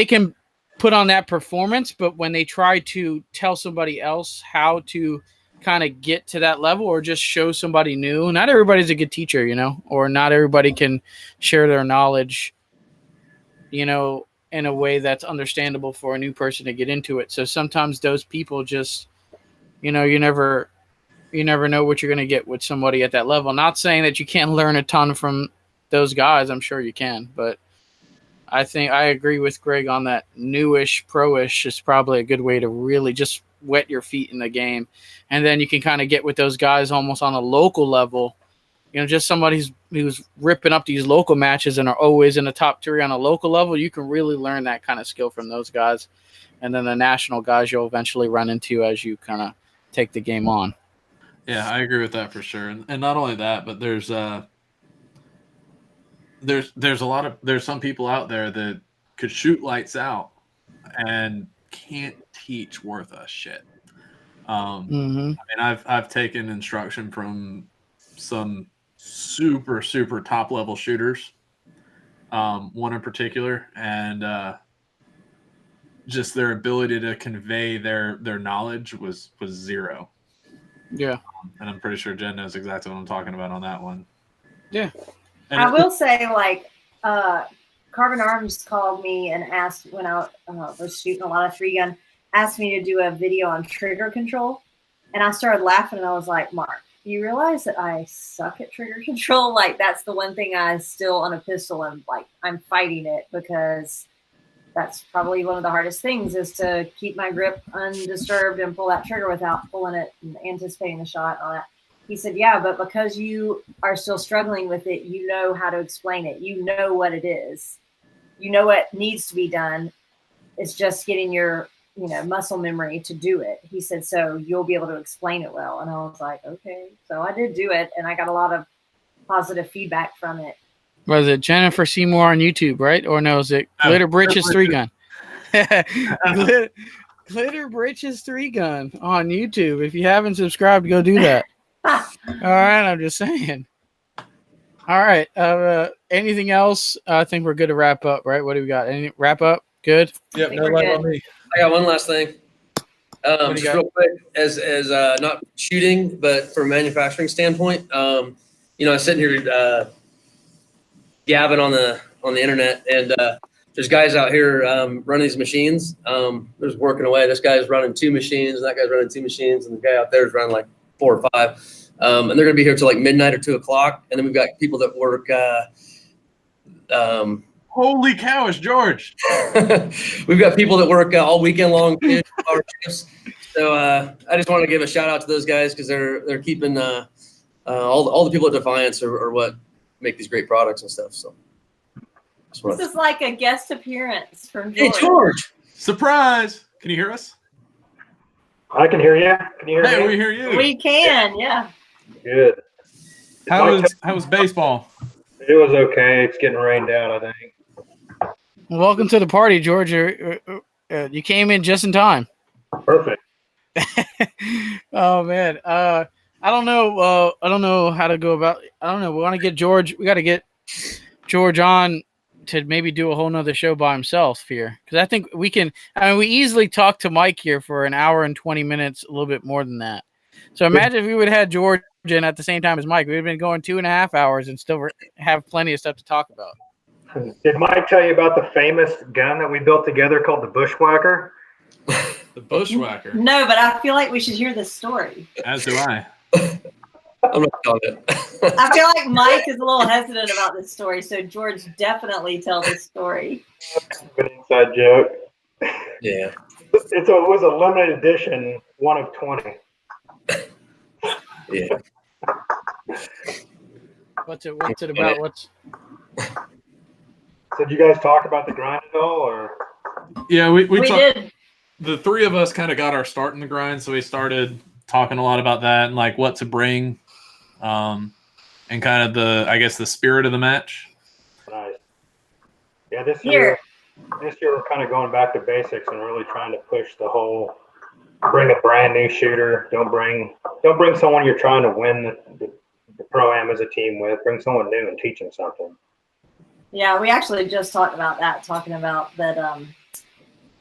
can put on that performance, but when they try to tell somebody else how to kind of get to that level or just show somebody new, not everybody's a good teacher, or not everybody can share their knowledge, in a way that's understandable for a new person to get into it. So sometimes those people just, you never know what you're going to get with somebody at that level. Not saying that you can't learn a ton from those guys. I'm sure you can, but I think I agree with Greg on that. Newish, pro-ish is probably a good way to really just wet your feet in the game. And then you can kind of get with those guys almost on a local level. Just somebody who's ripping up these local matches and are always in the top 3 on a local level. You can really learn that kind of skill from those guys. And then the national guys you'll eventually run into as you kind of take the game on. Yeah, I agree with that for sure. And not only that, but there's some people out there that could shoot lights out and can't teach worth a shit. I mean, I've taken instruction from some super top level shooters, one in particular, and just their ability to convey their knowledge was zero. Yeah. And I'm pretty sure Jen knows exactly what I'm talking about on that one. Yeah. And I will say, like, Carbon Arms called me and asked when I was shooting a lot of 3-gun, asked me to do a video on trigger control. And I started laughing and I was like, Mark, you realize that I suck at trigger control? Like, that's the one thing I still on a pistol and like I'm fighting it, because that's probably one of the hardest things is to keep my grip undisturbed and pull that trigger without pulling it and anticipating the shot and all that. He said, yeah, but because you are still struggling with it, you know how to explain it. You know what it is. You know what needs to be done. It's just getting your, muscle memory to do it. He said, so you'll be able to explain it well. And I was like, okay. So I did do it, and I got a lot of positive feedback from it. Was it Jennifer Seymour on YouTube, right? Or no, is it Glitter Britches 3-gun? Glitter Britches 3-gun on YouTube. If you haven't subscribed, go do that. All right, I'm just saying. All right. Anything else? I think we're good to wrap up, right? What do we got? Any wrap up? Good. Yep. No lie on me. I got one last thing. Just real quick, as not shooting, but from a manufacturing standpoint, I was sitting here gabbing on the internet, and there's guys out here running these machines. They're just working away. This guy's running 2 machines, and that guy's running 2 machines, and the guy out there is running like 4 or 5. And they're going to be here till like midnight or 2 o'clock. And then we've got people that work. Holy cow, it's George. We've got people that work all weekend long. So I just want to give a shout out to those guys, because they're keeping all the people at Defiance are what make these great products and stuff. So this is like a guest appearance from George. Hey, George. Surprise. Can you hear us? I can hear you. Can you hear me? Hey, we hear you. We can, yeah. Good. How was baseball? It was okay. It's getting rained out, I think. Welcome to the party, George. You came in just in time. Perfect. Oh man, I don't know. I don't know how to go about. I don't know. We want to get George. We got to get George on to maybe do a whole nother show by himself here, because I think we can. I mean, we easily talk to Mike here for an hour and 20 minutes, a little bit more than that. So imagine if we would have had George in at the same time as Mike. We'd have been going 2.5 hours and still have plenty of stuff to talk about. Did Mike tell you about the famous gun that we built together called the Bushwhacker? The Bushwhacker. No, but I feel like we should hear this story. As do I. I'm not telling it. I feel like Mike is a little hesitant about this story, so George, definitely tell this story. An inside joke. Yeah. It was a limited edition, 1 of 20. Yeah. What's it about? So did you guys talk about the grind at all, or? Yeah, we did. The 3 of us kind of got our start in the grind, so we started talking a lot about that and like what to bring, and kind of the spirit of the match. Nice. Yeah, this year we're kind of going back to basics and really trying to push the whole bring a brand new shooter. Don't bring someone you're trying to win the pro-am as a team with. Bring someone new and teach them something. Yeah, we actually just talked about that, talking about that. And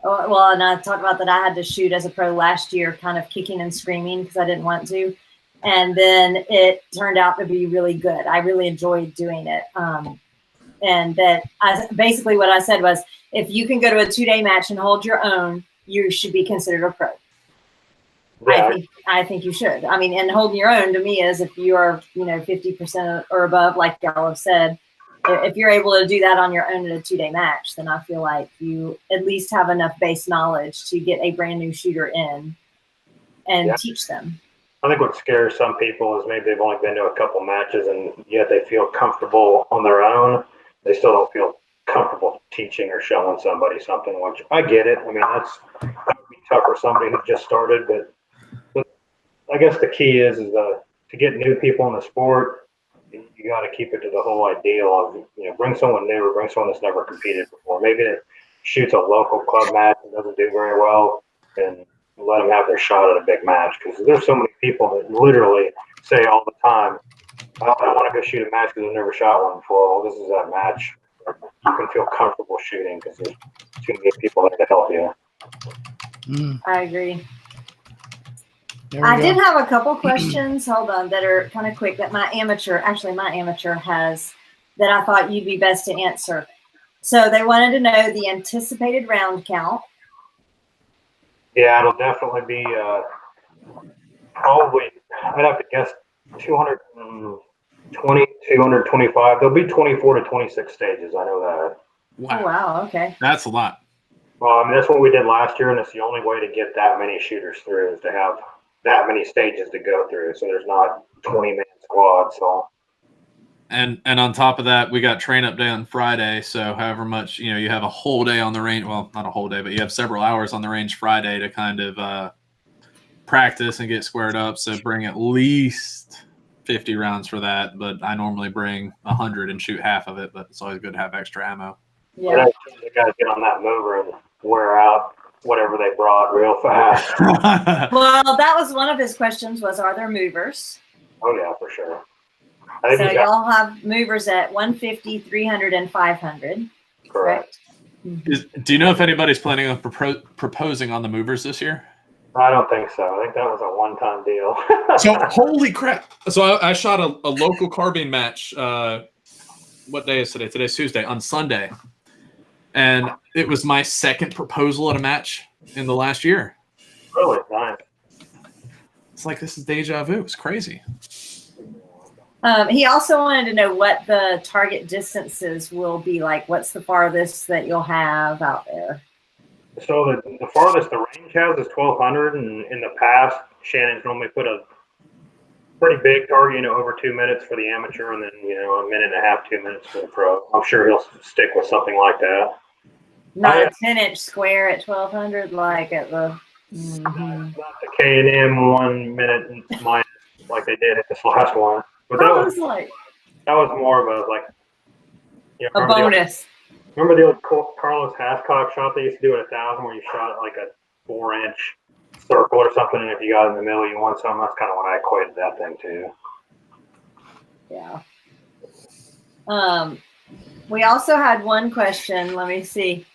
I talked about that I had to shoot as a pro last year, kind of kicking and screaming because I didn't want to. And then it turned out to be really good. I really enjoyed doing it. And that basically what I said was, if you can go to a 2-day match and hold your own, you should be considered a pro. Yeah. I think you should. I mean, and holding your own to me is if you are, 50% or above, like y'all have said, if you're able to do that on your own in a 2-day match, then I feel like you at least have enough base knowledge to get a brand new shooter in and teach them. I think what scares some people is maybe they've only been to a couple matches and yet they feel comfortable on their own. They still don't feel comfortable teaching or showing somebody something, which I get it. I mean, that would be tough for somebody who just started, but I guess the key is to get new people in the sport. You got to keep it to the whole ideal of bring someone new or bring someone that's never competed before. Maybe it shoots a local club match and doesn't do very well, and let them have their shot at a big match, because there's so many people that literally say all the time, "Oh, I want to go shoot a match because I've never shot one before." Well, this is that match you can feel comfortable shooting because there's too many people there to help you. I agree. I did have a couple questions, hold on, that are kind of quick that my amateur has that I thought you'd be best to answer. So they wanted to know the anticipated round count. Yeah, it'll definitely be probably, I'd have to guess 220, 225. There'll be 24 to 26 stages. I know that. Wow. Oh, wow. Okay. That's a lot. Well, I mean, that's what we did last year, and it's the only way to get that many shooters through is to have that many stages to go through. So there's not 20-man squad. So. And on top of that, we got train up day on Friday. So however much, you have a whole day on the range. Well, not a whole day, but you have several hours on the range Friday to kind of practice and get squared up. So bring at least 50 rounds for that. But I normally bring 100 and shoot half of it. But it's always good to have extra ammo. Yeah. The guys get on that mover and wear out whatever they brought real fast. Well, that was one of his questions was, are there movers? Oh, yeah, for sure. So y'all have movers at 150, 300, and 500. Correct. Do you know if anybody's planning on proposing on the movers this year? I don't think so. I think that was a one-time deal. So, holy crap. So I shot a local carbine match. What day is today? Today's Tuesday. On Sunday. And it was my second proposal at a match in the last year. Really? Nice. It's like this is deja vu. It's crazy. He also wanted to know what the target distances will be like. What's the farthest that you'll have out there? So the farthest the range has is 1,200, and in the past, Shannon's normally put a pretty big target, over 2 minutes for the amateur, and then a minute and a half, 2 minutes for the pro. I'm sure he'll stick with something like that. Not a 10-inch square at 1,200, like at the. Not the K&M 1 minute minus like they did at this last one. But that was more of a a bonus. Remember the old Carlos Hascock shot they used to do at 1,000, where you shot at like a 4-inch circle or something, and if you got in the middle, you won something. That's kind of what I equated that thing to. Yeah. We also had one question. Let me see,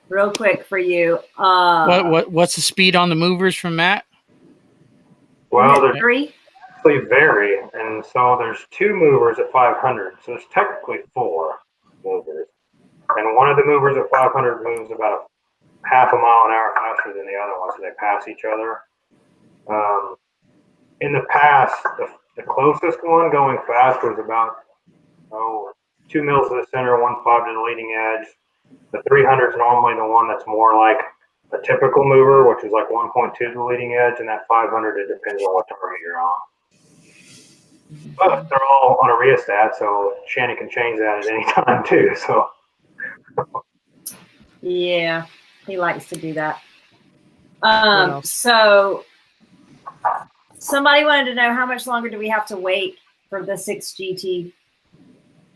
real quick for you. What's the speed on the movers from Matt? Well, there's 3. They vary, and so there's 2 movers at 500, so there's technically 4 movers, and one of the movers at 500 moves about half a mile an hour faster than the other one, so they pass each other. In the past, the closest one going fast was about 2 mils to the center, 1.5 to the leading edge. The 300 is normally the one that's more like a typical mover, which is like 1.2 to the leading edge, and that 500, it depends on what target you're on. But they're all on a rheostat, so Shannon can change that at any time too. So yeah, he likes to do that. So somebody wanted to know how much longer do we have to wait for the 6 GT?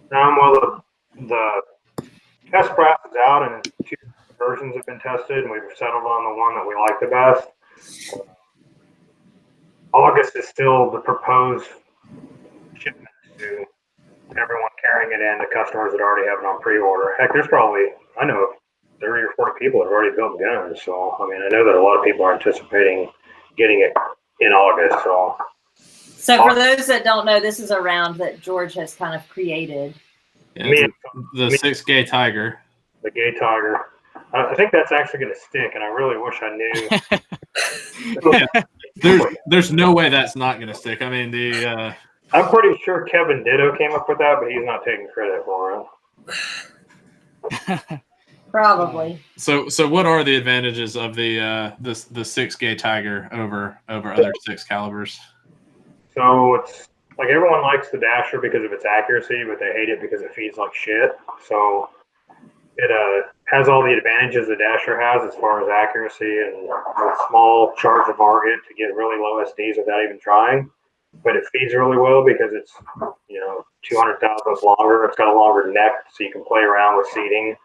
Well, the test brass is out, and 2 versions have been tested, and we've settled on the one that we like the best. August is still the proposed shipment to everyone carrying it in, the customers that already have it on pre-order. Heck, there's probably, I know 30 or 40 people that have already built guns. So, I mean, I know that a lot of people are anticipating getting it in August. So for those that don't know, this is a round that George has kind of created. Yeah, the 6 Gay Tiger. The Gay Tiger. I think that's actually going to stick, and I really wish I knew. Yeah, there's no way that's not going to stick. I mean, I'm pretty sure Kevin Ditto came up with that, but he's not taking credit for it. Probably. So what are the advantages of the 6 Gay Tiger over other 6 calibers? So it's like everyone likes the Dasher because of its accuracy, but they hate it because it feeds like shit. So it has all the advantages the Dasher has as far as accuracy and a small charge of target to get really low SDs without even trying. But it feeds really well because it's 200 thousandths longer. It's got a longer neck, so you can play around with seating.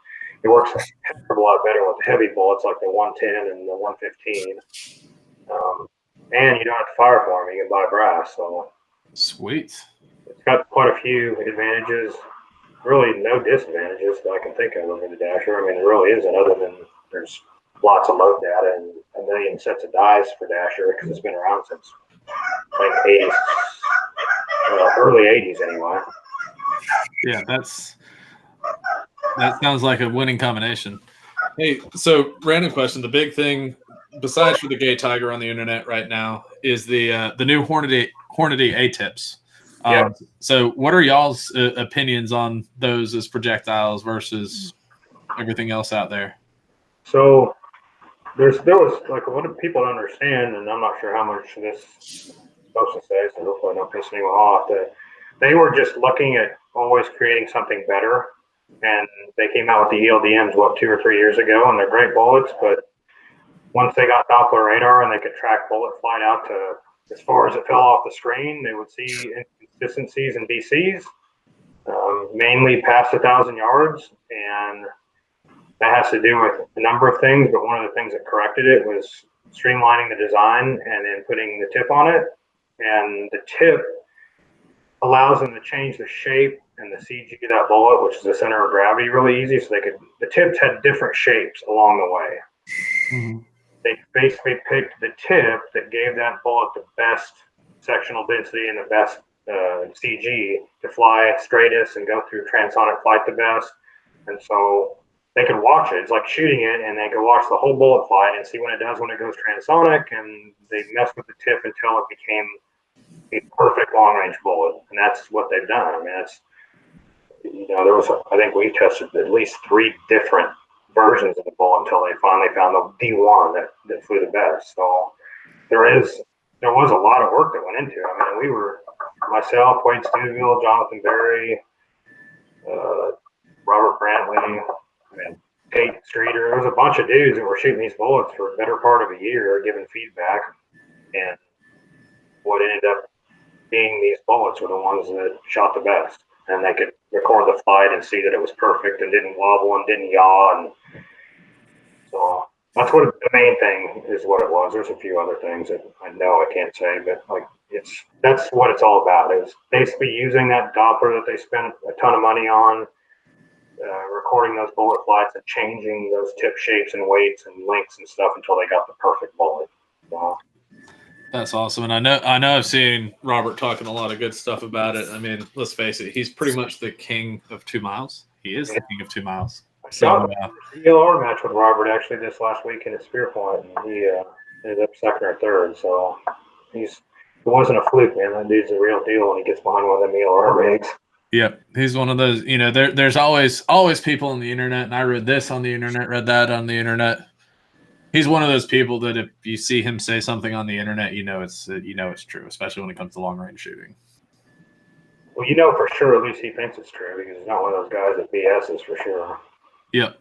It works a heck of a lot better with the heavy bullets like the 110 and the 115. And you don't have to fire for them. You can buy brass. So sweet. It's got quite a few advantages. Really no disadvantages that I can think of over the Dasher. I mean, there really isn't, other than there's lots of load data and a million sets of dies for Dasher because it's been around since like 80s, early 80s anyway. Yeah, that sounds like a winning combination. Hey, so random question. The big thing, besides for the gay tiger on the internet right now, is the new Hornady A-tips. So what are y'all's opinions on those as projectiles versus everything else out there? So there was like what people don't understand, and I'm not sure how much this is supposed to say, so hopefully I don't piss anyone off, that they were just looking at always creating something better. And they came out with the ELDMs, 2 or 3 years ago, and they're great bullets, but once they got Doppler radar and they could track bullet flight out to as far as it fell off the screen, they would see inconsistencies in BCs, mainly past 1,000 yards, and that has to do with a number of things, but one of the things that corrected it was streamlining the design and then putting the tip on it. And the tip allows them to change the shape and the CG of that bullet, which is the center of gravity, really easy. So the tips had different shapes along the way. Mm-hmm. They basically picked the tip that gave that bullet the best sectional density and the best CG to fly straightest and go through transonic flight the best. And so they could watch it. It's like shooting it, and they could watch the whole bullet flight and see what it does when it goes transonic, and they messed with the tip until it became a perfect long-range bullet, and that's what they've done. I mean, that's, there was, I think we tested at least 3 different versions of the bullet until they finally found the D1 that flew the best. So there was a lot of work that went into it. I mean, we were, myself, Wade Stuville, Jonathan Berry, Robert Brantley, Tate Streeter. There was a bunch of dudes that were shooting these bullets for a better part of a year, giving feedback, and what ended up being these bullets were the ones that shot the best, and they could record the flight and see that it was perfect and didn't wobble and didn't yaw. And so that's what the main thing is, what it was. There's a few other things that I know I can't say, but that's what it's all about. It was basically using that Doppler that they spent a ton of money on, recording those bullet flights and changing those tip shapes and weights and lengths and stuff until they got the perfect bullet. So that's awesome. And I know I've seen Robert talking a lot of good stuff about it. I mean, let's face it, he's pretty much the king of 2 miles. He is the king of 2 miles. I saw the ELR match with Robert actually this last week in at Spear Point, and he ended up second or third. So it wasn't a fluke, man. That dude's a real deal when he gets behind one of them ELR rigs. Yep, he's one of those. There's always people on the internet, and I read this on the internet, read that on the internet. He's one of those people that if you see him say something on the internet, it's true, especially when it comes to long range shooting. Well, for sure, at least he thinks it's true, because he's not one of those guys that BS's for sure. Yep.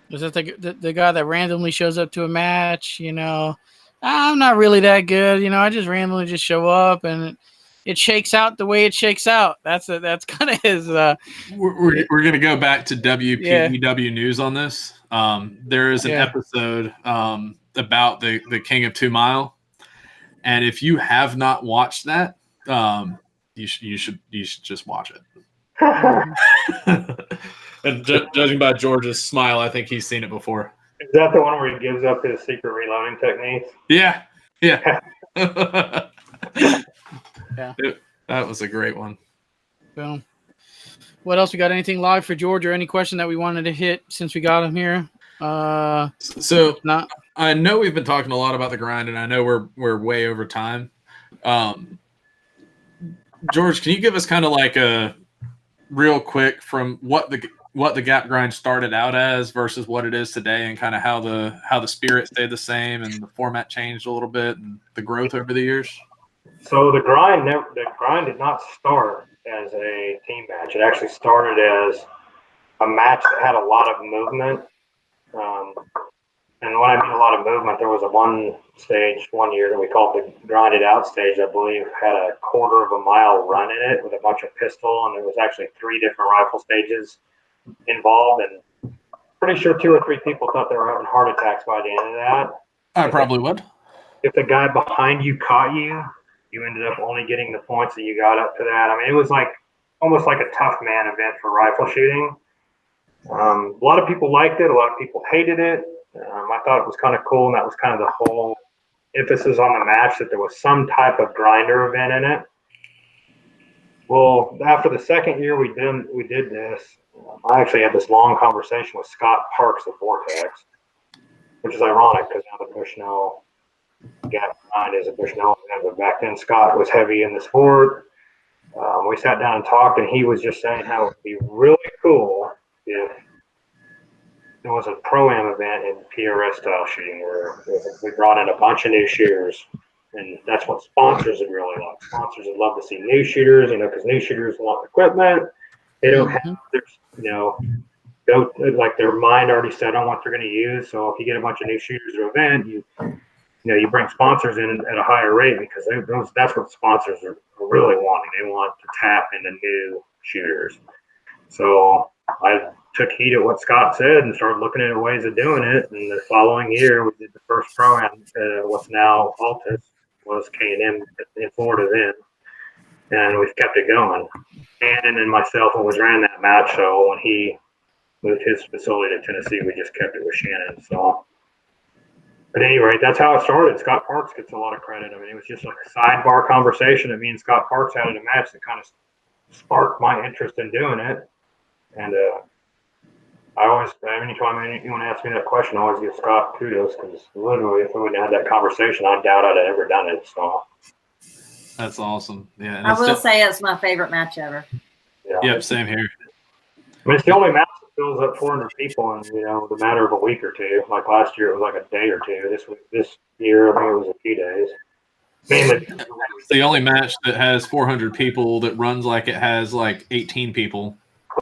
Is that the guy that randomly shows up to a match? I'm not really that good. I just randomly just show up and it shakes out the way it shakes out. That's kind of his. We're going to go back to WPEW News on this. There is an episode about the King of 2 Mile, and if you have not watched that, you should just watch it. And judging by George's smile, I think he's seen it before. Is that the one where he gives up his secret reloading techniques? Yeah. Yeah. That was a great one. Boom. What else? We got anything live for George, or any question that we wanted to hit since we got him here? So I know we've been talking a lot about the grind, and I know we're way over time. George, can you give us kind of like a real quick from what the gap grind started out as versus what it is today, and kind of how the spirit stayed the same and the format changed a little bit and the growth over the years? So the grind did not start as a team match. It actually started as a match that had a lot of movement. And when I mean a lot of movement, there was a one stage one year that we called the grinded out stage, I believe, had a 1/4 of a mile run in it with a bunch of pistol, and there was actually 3 different rifle stages involved, and pretty sure 2 or 3 people thought they were having heart attacks by the end of that. I probably would. If the guy behind you caught you, you ended up only getting the points that you got up to that. I mean, it was like almost like a tough man event for rifle shooting. A lot of people liked it. A lot of people hated it. I thought it was kind of cool, and that was kind of the whole emphasis on the match, that there was some type of grinder event in it. Well, after the second year we did this, I actually had this long conversation with Scott Parks of Vortex, which is ironic because now the Bushnell Gap Grind is a Bushnell event, but back then Scott was heavy in the sport. We sat down and talked, and he was just saying how it would be really cool if there was a pro-am event in PRS style shooting where we brought in a bunch of new shooters, and that's what sponsors would really like. Sponsors would love to see new shooters, because new shooters want equipment. They don't have their, like their mind already set on what they're going to use. So if you get a bunch of new shooters to an event, you bring sponsors in at a higher rate, because that's what sponsors are really wanting. They want to tap into new shooters. So I took heed of what Scott said and started looking at ways of doing it. And the following year, we did the first pro-am, what's now Altus, was K&M in Florida then. And we've kept it going. Shannon and myself always ran that match. So when he moved his facility to Tennessee, we just kept it with Shannon. So at any rate, that's how it started. Scott Parks gets a lot of credit. I mean, it was just like a sidebar conversation that me and Scott Parks had in a match that kind of sparked my interest in doing it. And I always, anytime anyone asks me that question, I always give Scott kudos, because literally, if we wouldn't have had that conversation, I doubt I'd have ever done it. So that's awesome. Yeah, I will say it's my favorite match ever. Yeah. Yep, same here. I mean, it's the only match that fills up 400 people in the matter of a week or two. Like last year, it was like a day or two. This year, I think it was a few days. Mainly, it's the only match that has 400 people that runs like it has like 18 people.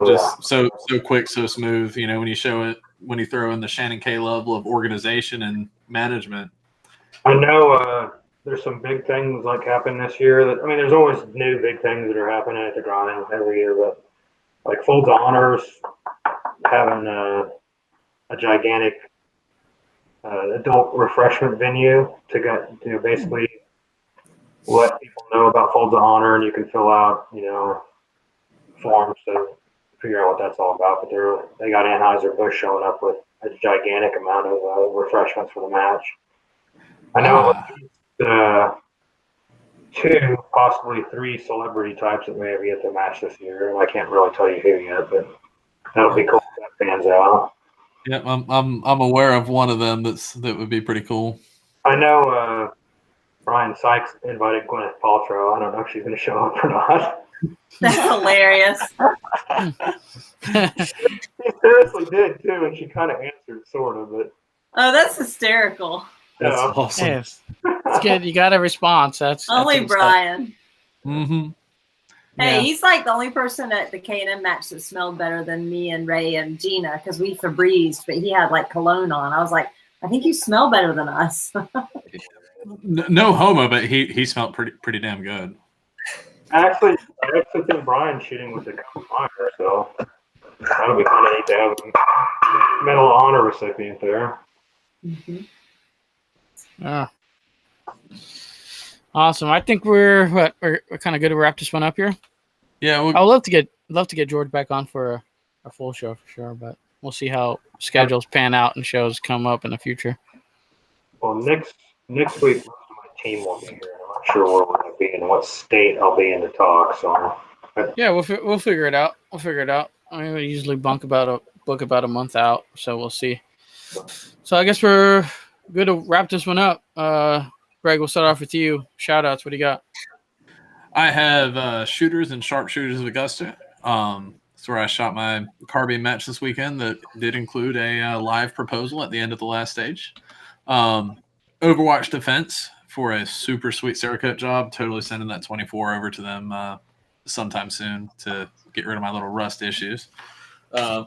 Just so quick, so smooth. When you show it, when you throw in the Shannon K level of organization and management. I know there's some big things like happen this year. There's always new big things that are happening at the grind every year, but like Folds of Honors having a gigantic adult refreshment venue to basically let people know about Folds of Honor, and you can fill out forms to figure out what that's all about. But they got Anheuser-Busch showing up with a gigantic amount of refreshments for the match. I know 2, possibly 3 celebrity types that may have yet to match this year, and I can't really tell you who yet, but that'll be cool if that pans out. Yep, I'm aware of one of them that would be pretty cool. I know Brian Sykes invited Gwyneth Paltrow. I don't know if she's going to show up or not. That's hilarious. She seriously did too, and she kind of answered, sort of, but. Oh, that's hysterical. That's awesome. Yes. It's good. You got a response. That's Only Brian. Mm-hmm. Hey, he's like the only person at the K&M match that smelled better than me and Ray and Gina, because we Febrezed, but he had like cologne on. I was like, I think you smell better than us. No homo, but he smelled pretty damn good. I actually think Brian's shooting with the Gardner, so that'll be kind of neat to have a Medal of Honor recipient there. Mm-hmm. Yeah. Awesome. I think we're kind of good to wrap this one up here. Yeah, I would love to get George back on for a full show for sure, but we'll see how schedules pan out and shows come up in the future. Well, next week, most of my team will be here. I'm not sure where we're going to be and what state I'll be in to talk. So yeah, we'll figure it out. I mean, we usually book about a month out, so we'll see. So I guess we're good to wrap this one up. Greg, we'll start off with you. Shout outs. What do you got? I have Shooters and Sharpshooters of Augusta. That's where I shot my carbine match this weekend that did include a live proposal at the end of the last stage. Overwatch Defense for a super sweet Cerakote job. Totally sending that 24 over to them sometime soon to get rid of my little rust issues.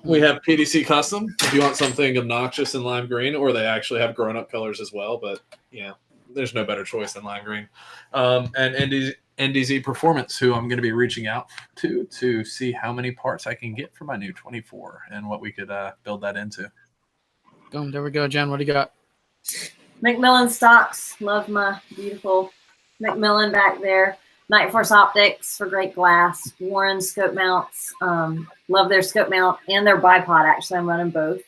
We have PDC Custom if you want something obnoxious in lime green, or they actually have grown-up colors as well. But yeah, there's no better choice than lime green. And NDZ Performance, who I'm going to be reaching out to see how many parts I can get for my new 24 and what we could build that into. Boom, there we go, Jen. What do you got? McMillan stocks. Love my beautiful McMillan back there. Night Force Optics for great glass. Warren scope mounts. Love their scope mount and their bipod. Actually, I'm running both.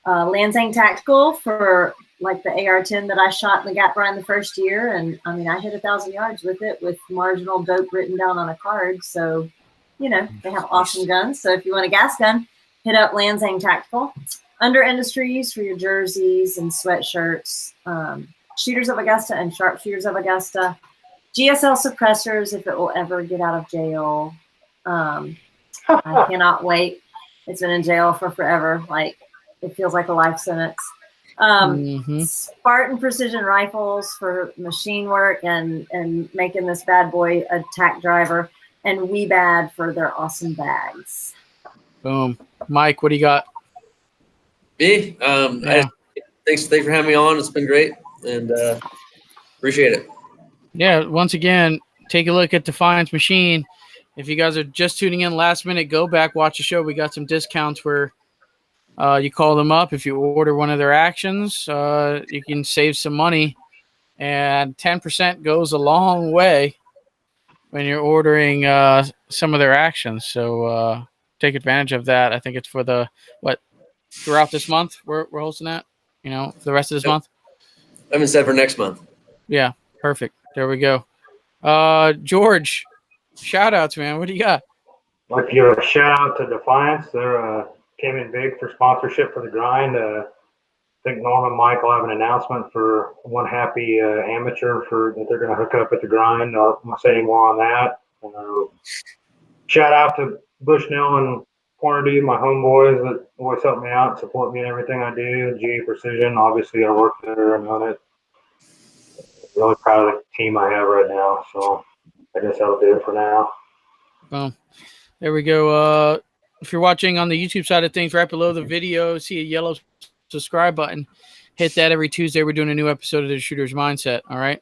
Lansing Tactical for like the AR-10 that I shot in the Gap Ride the first year. And I mean, I hit 1,000 yards with it with marginal dope written down on a card. So, you know, they have awesome guns. So if you want a gas gun, hit up Lansing Tactical. Under Industries for your jerseys and sweatshirts. Shooters of Augusta and Sharpshooters of Augusta. GSL suppressors if it will ever get out of jail. I cannot wait. It's been in jail for forever. Like, it feels like a life sentence. Spartan Precision Rifles for machine work and making this bad boy a tack driver. And WeBad for their awesome bags. Boom. Mike, what do you got? Me? Thanks for having me on. It's been great. And appreciate it. Yeah, once again, take a look at Defiance Machine. If you guys are just tuning in last minute, go back, watch the show. We got some discounts where you call them up. If you order one of their actions, you can save some money. And 10% goes a long way when you're ordering some of their actions. So take advantage of that. I think it's for throughout this month we're hosting that, for the rest of this month. I haven't said for next month. Yeah, perfect. There we go. George, shout outs, man. What do you got? I'd like to give a shout out to Defiance. They're came in big for sponsorship for the grind. I think Norman Mike will have an announcement for one happy amateur that they're going to hook up at the grind. I won't say any more on that. Shout out to Bushnell and Quantity, my homeboys that always help me out and support me in everything I do. GA Precision, obviously I work there and on it. Really proud of the team I have right now. So I guess that'll do it for now. Well, there we go. If you're watching on the YouTube side of things, right below the video, see a yellow subscribe button. Hit that every Tuesday. We're doing a new episode of The Shooter's Mindset. All right.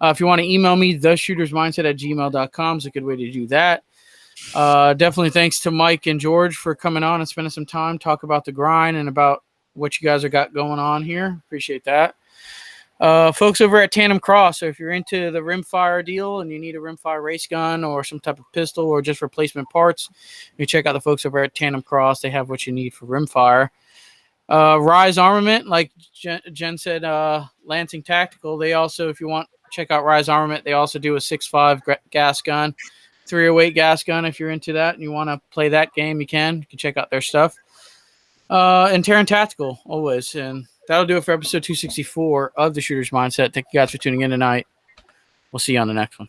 If you want to email me, theshootersmindset@gmail.com is a good way to do that. Definitely thanks to Mike and George for coming on and spending some time, talk about the grind and about what you guys have got going on here. Appreciate that. Folks over at Tandem Cross, so if you're into the rimfire deal and you need a rimfire race gun or some type of pistol or just replacement parts, you check out the folks over at Tandem Cross. They have what you need for rimfire. Rise Armament, like Jen said, Lansing Tactical, they also, if you want, check out Rise Armament. They also do a 6.5 gas gun, 308 gas gun. If you're into that and you want to play that game, you can check out their stuff. And Taran Tactical, always. And that'll do it for episode 264 of The Shooter's Mindset. Thank you guys for tuning in tonight. We'll see you on the next one.